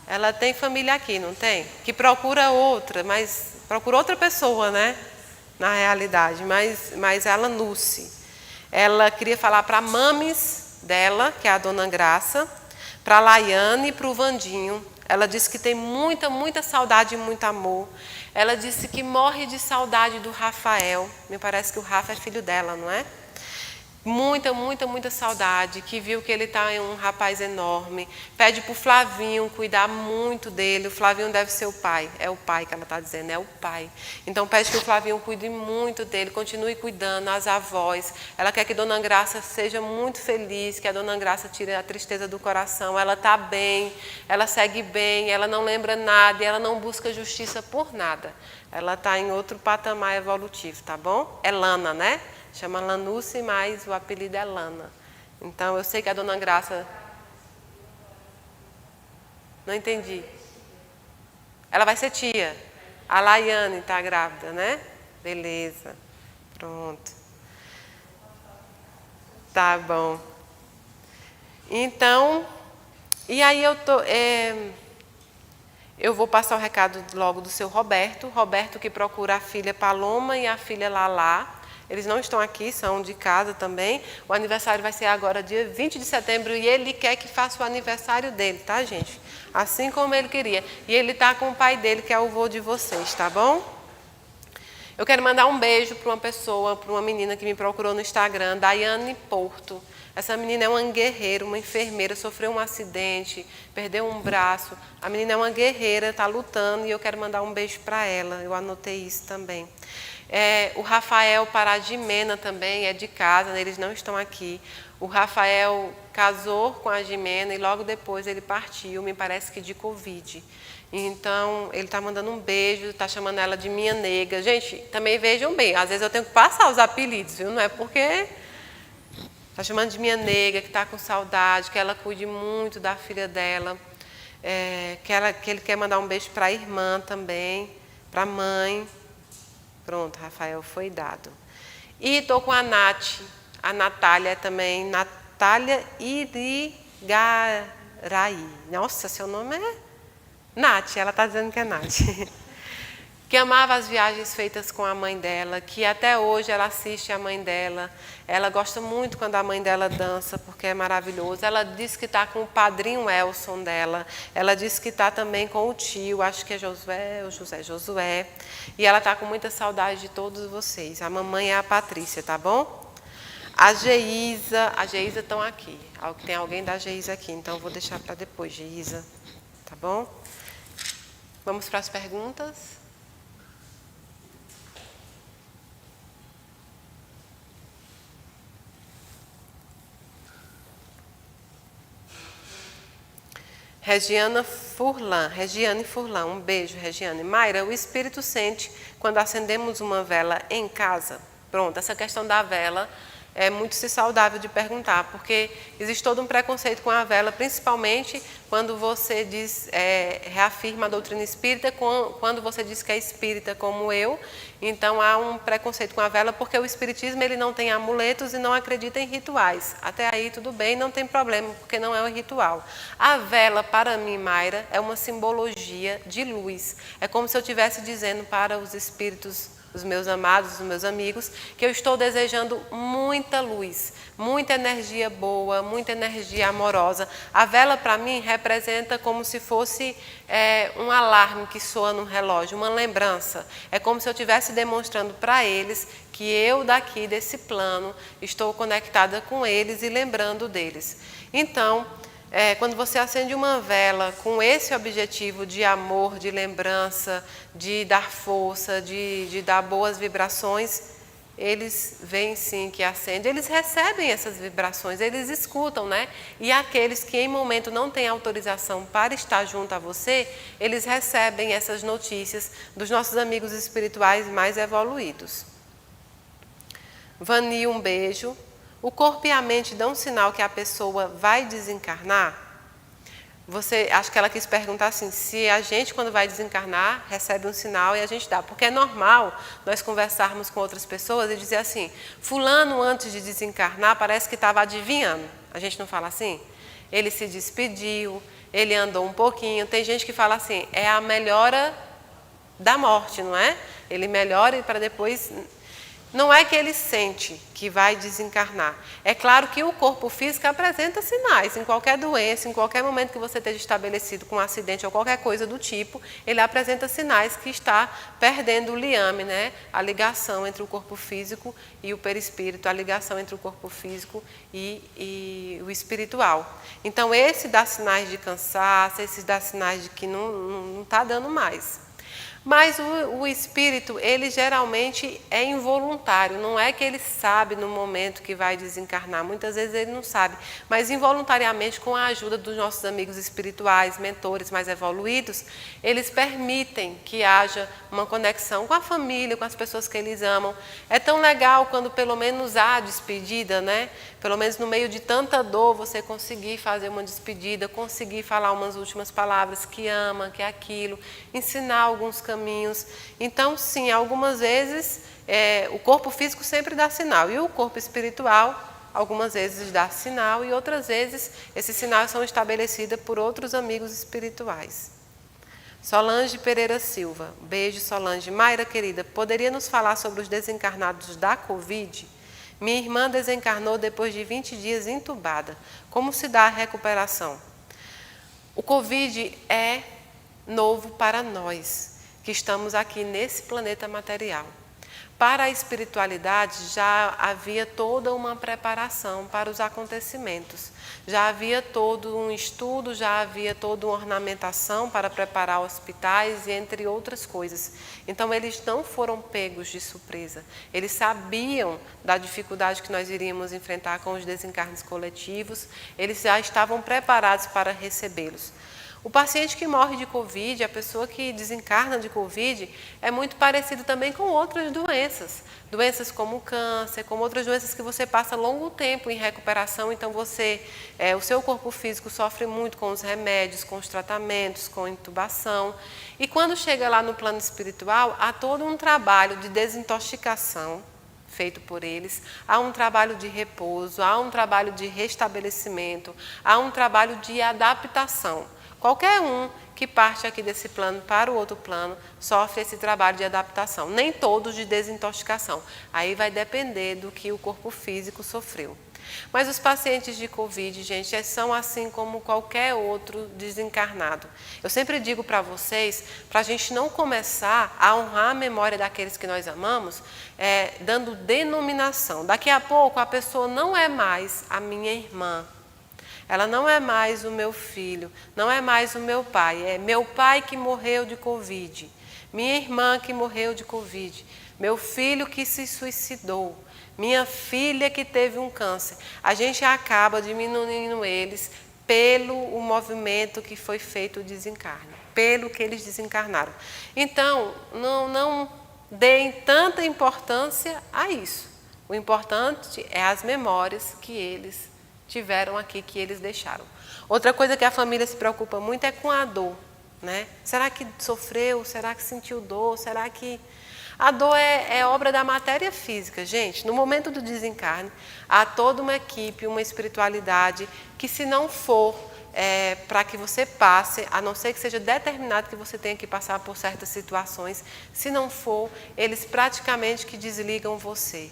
Ela tem família aqui, não tem? Que procura outra, mas procura outra pessoa, né? Na realidade, mas a Lanuce. Ela queria falar para a mames dela, que é a dona Graça, para a Laiane e para o Vandinho. Ela disse que tem muita, muita saudade e muito amor. Ela disse que morre de saudade do Rafael. Me parece que o Rafa é filho dela, não é? Muita, muita, muita saudade, que viu que ele está um rapaz enorme. Pede para o Flavinho cuidar muito dele. O Flavinho deve ser o pai. É o pai que ela está dizendo, é o pai. Então pede que o Flavinho cuide muito dele, continue cuidando, as avós. Ela quer que Dona Graça seja muito feliz, que a Dona Graça tire a tristeza do coração. Ela está bem, ela segue bem, ela não lembra nada e ela não busca justiça por nada. Ela está em outro patamar evolutivo, tá bom? É Lana, né? Chama Lanuce, mas o apelido é Lana. Então, eu sei que a Dona Graça... Não entendi. Ela vai ser tia. A Laiane está grávida, né? Beleza. Pronto. Tá bom. Então, e aí eu vou passar o recado logo do seu Roberto. Roberto que procura a filha Paloma e a filha Lalá. Eles não estão aqui, são de casa também. O aniversário vai ser agora, dia 20 de setembro, e ele quer que faça o aniversário dele, tá, gente? Assim como ele queria. E ele está com o pai dele, que é o avô de vocês, tá bom? Eu quero mandar um beijo para uma pessoa, para uma menina que me procurou no Instagram, Daiane Porto. Essa menina é uma guerreira, uma enfermeira, sofreu um acidente, perdeu um braço. A menina é uma guerreira, está lutando, e eu quero mandar um beijo para ela. Eu anotei isso também. O Rafael Paradimena também é de casa, eles não estão aqui. O Rafael casou com a Jimena e logo depois ele partiu, me parece que de Covid. Então, ele está mandando um beijo, está chamando ela de minha nega. Gente, também vejam bem, às vezes eu tenho que passar os apelidos, viu? Não é porque está chamando de minha nega, que está com saudade, que ela cuide muito da filha dela, que ele quer mandar um beijo para a irmã também, para a mãe. Pronto, Rafael foi dado. E estou com a Nath, a Natália também, Natália Irigaray. Nossa, seu nome é Nath, ela está dizendo que é Nath. que amava as viagens feitas com a mãe dela, que até hoje ela assiste a mãe dela. Ela gosta muito quando a mãe dela dança, porque é maravilhoso. Ela diz que está com o padrinho Elson dela. Ela diz que está também com o tio, acho que é Josué. E ela está com muita saudade de todos vocês. A mamãe é a Patrícia, tá bom? A Geisa estão aqui. Tem alguém da Geisa aqui, então eu vou deixar para depois, Geisa. Tá bom? Vamos para as perguntas? Regiane Furlan, um beijo, Regiane. Mayra, o Espírito sente quando acendemos uma vela em casa? Pronto, essa questão da vela é muito saudável de perguntar, porque existe todo um preconceito com a vela, principalmente quando você reafirma a doutrina espírita, quando você diz que é espírita como eu. Então há um preconceito com a vela, porque o espiritismo ele não tem amuletos e não acredita em rituais. Até aí tudo bem, não tem problema, porque não é um ritual. A vela, para mim, Mayra, é uma simbologia de luz. É como se eu estivesse dizendo para os espíritos, os meus amados, os meus amigos, que eu estou desejando muita luz, muita energia boa, muita energia amorosa. A vela, para mim, representa como se fosse um alarme que soa no relógio, uma lembrança. É como se eu estivesse demonstrando para eles que eu, daqui desse plano, estou conectada com eles e lembrando deles. Então, quando você acende uma vela com esse objetivo de amor, de lembrança, de dar força, de dar boas vibrações, eles veem sim que acende, eles recebem essas vibrações, eles escutam, né? E aqueles que em momento não têm autorização para estar junto a você, eles recebem essas notícias dos nossos amigos espirituais mais evoluídos. Vani, um beijo. O corpo e a mente dão um sinal que a pessoa vai desencarnar? Acho que ela quis perguntar assim, se a gente, quando vai desencarnar, recebe um sinal e a gente dá. Porque é normal nós conversarmos com outras pessoas e dizer assim, fulano antes de desencarnar parece que estava adivinhando. A gente não fala assim? Ele se despediu, ele andou um pouquinho. Tem gente que fala assim, é a melhora da morte, não é? Ele melhora e para depois... Não é que ele sente que vai desencarnar. É claro que o corpo físico apresenta sinais. Em qualquer doença, em qualquer momento que você esteja estabelecido com um acidente ou qualquer coisa do tipo, ele apresenta sinais que está perdendo o liame, né? A ligação entre o corpo físico e o perispírito, a ligação entre o corpo físico e o espiritual. Então, esse dá sinais de cansaço, esse dá sinais de que não está dando mais. Mas o espírito, ele geralmente é involuntário, não é que ele sabe no momento que vai desencarnar, muitas vezes ele não sabe, mas involuntariamente, com a ajuda dos nossos amigos espirituais, mentores mais evoluídos, eles permitem que haja uma conexão com a família, com as pessoas que eles amam. É tão legal quando pelo menos há despedida, né? Pelo menos no meio de tanta dor, você conseguir fazer uma despedida, conseguir falar umas últimas palavras que ama, que é aquilo, ensinar alguns caminhos. Então, sim, algumas vezes o corpo físico sempre dá sinal e o corpo espiritual algumas vezes dá sinal e outras vezes esses sinais são estabelecidos por outros amigos espirituais. Solange Pereira Silva, beijo Solange. Mayra querida, poderia nos falar sobre os desencarnados da Covid? Minha irmã desencarnou depois de 20 dias entubada. Como se dá a recuperação? O Covid é novo para nós, que estamos aqui nesse planeta material. Para a espiritualidade já havia toda uma preparação para os acontecimentos. Já havia todo um estudo, já havia toda uma ornamentação para preparar hospitais e entre outras coisas. Então eles não foram pegos de surpresa. Eles sabiam da dificuldade que nós iríamos enfrentar com os desencarnes coletivos. Eles já estavam preparados para recebê-los. O paciente que morre de Covid, a pessoa que desencarna de Covid, é muito parecido também com outras doenças. Doenças como câncer, como outras doenças que você passa longo tempo em recuperação, então o seu corpo físico sofre muito com os remédios, com os tratamentos, com a intubação. E quando chega lá no plano espiritual, há todo um trabalho de desintoxicação feito por eles, há um trabalho de repouso, há um trabalho de restabelecimento, há um trabalho de adaptação. Qualquer um que parte aqui desse plano para o outro plano sofre esse trabalho de adaptação. Nem todos de desintoxicação. Aí vai depender do que o corpo físico sofreu. Mas os pacientes de Covid, gente, são assim como qualquer outro desencarnado. Eu sempre digo para vocês, para a gente não começar a honrar a memória daqueles que nós amamos, dando denominação. Daqui a pouco a pessoa não é mais a minha irmã. Ela não é mais o meu filho, não é mais o meu pai. É meu pai que morreu de Covid, minha irmã que morreu de Covid, meu filho que se suicidou, minha filha que teve um câncer. A gente acaba diminuindo eles pelo o movimento que foi feito o desencarne, pelo que eles desencarnaram. Então, não deem tanta importância a isso. O importante é as memórias que eles tiveram aqui, que eles deixaram. Outra coisa que a família se preocupa muito é com a dor, né? Será que sofreu? Será que sentiu dor? Será que... A dor é obra da matéria física, gente. No momento do desencarne, há toda uma equipe, uma espiritualidade que, se não for para que você passe, a não ser que seja determinado que você tenha que passar por certas situações, se não for, eles praticamente que desligam você.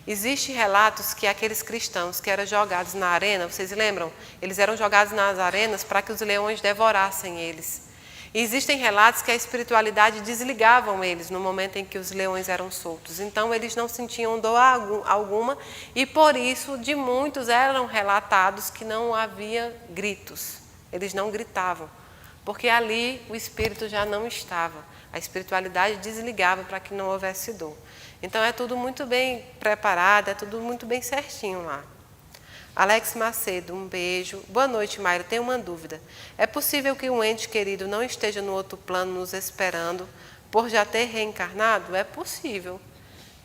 Existem relatos que aqueles cristãos que eram jogados na arena, vocês lembram? Eles eram jogados nas arenas para que os leões devorassem eles. E existem relatos que a espiritualidade desligavam eles no momento em que os leões eram soltos. Então, eles não sentiam dor alguma e, por isso, de muitos eram relatados que não havia gritos. Eles não gritavam, porque ali o espírito já não estava. A espiritualidade desligava para que não houvesse dor. Então, é tudo muito bem preparado, é tudo muito bem certinho lá. Alex Macedo, um beijo. Boa noite, Mayra. Tenho uma dúvida. É possível que um ente querido não esteja no outro plano nos esperando por já ter reencarnado? É possível.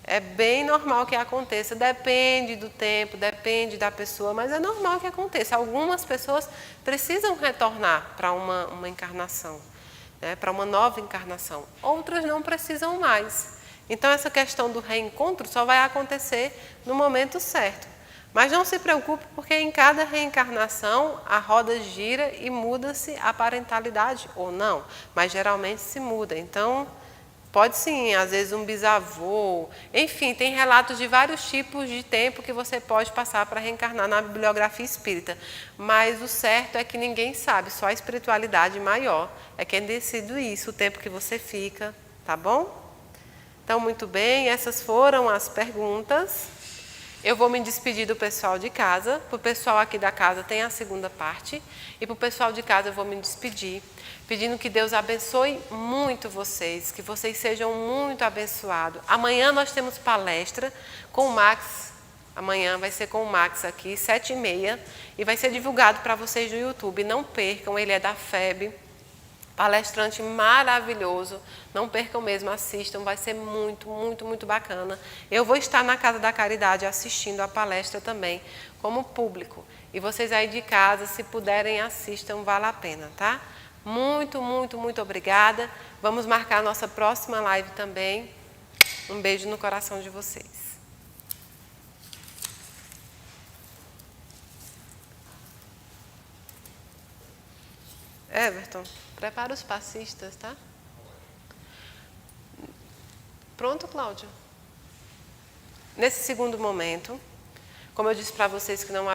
É bem normal que aconteça. Depende do tempo, depende da pessoa, mas é normal que aconteça. Algumas pessoas precisam retornar para uma encarnação, né, para uma nova encarnação. Outras não precisam mais. Então, essa questão do reencontro só vai acontecer no momento certo. Mas não se preocupe, porque em cada reencarnação a roda gira e muda-se a parentalidade ou não, mas geralmente se muda. Então, pode sim, às vezes um bisavô, enfim, tem relatos de vários tipos de tempo que você pode passar para reencarnar na bibliografia espírita. Mas o certo é que ninguém sabe, só a espiritualidade maior é quem decide isso, o tempo que você fica, tá bom? Então, muito bem, essas foram as perguntas. Eu vou me despedir do pessoal de casa. Para o pessoal aqui da casa tem a segunda parte. E para o pessoal de casa eu vou me despedir, pedindo que Deus abençoe muito vocês, que vocês sejam muito abençoados. Amanhã nós temos palestra com o Max. Amanhã vai ser com o Max aqui, 7h30. E vai ser divulgado para vocês no YouTube. Não percam, ele é da FEB. Palestrante maravilhoso, não percam mesmo, assistam, vai ser muito, muito, muito bacana. Eu vou estar na Casa da Caridade assistindo a palestra também, como público. E vocês aí de casa, se puderem, assistam, vale a pena, tá? Muito, muito, muito obrigada. Vamos marcar a nossa próxima live também. Um beijo no coração de vocês. Everton, prepara os passistas, tá? Pronto, Cláudio? Nesse segundo momento, como eu disse para vocês que não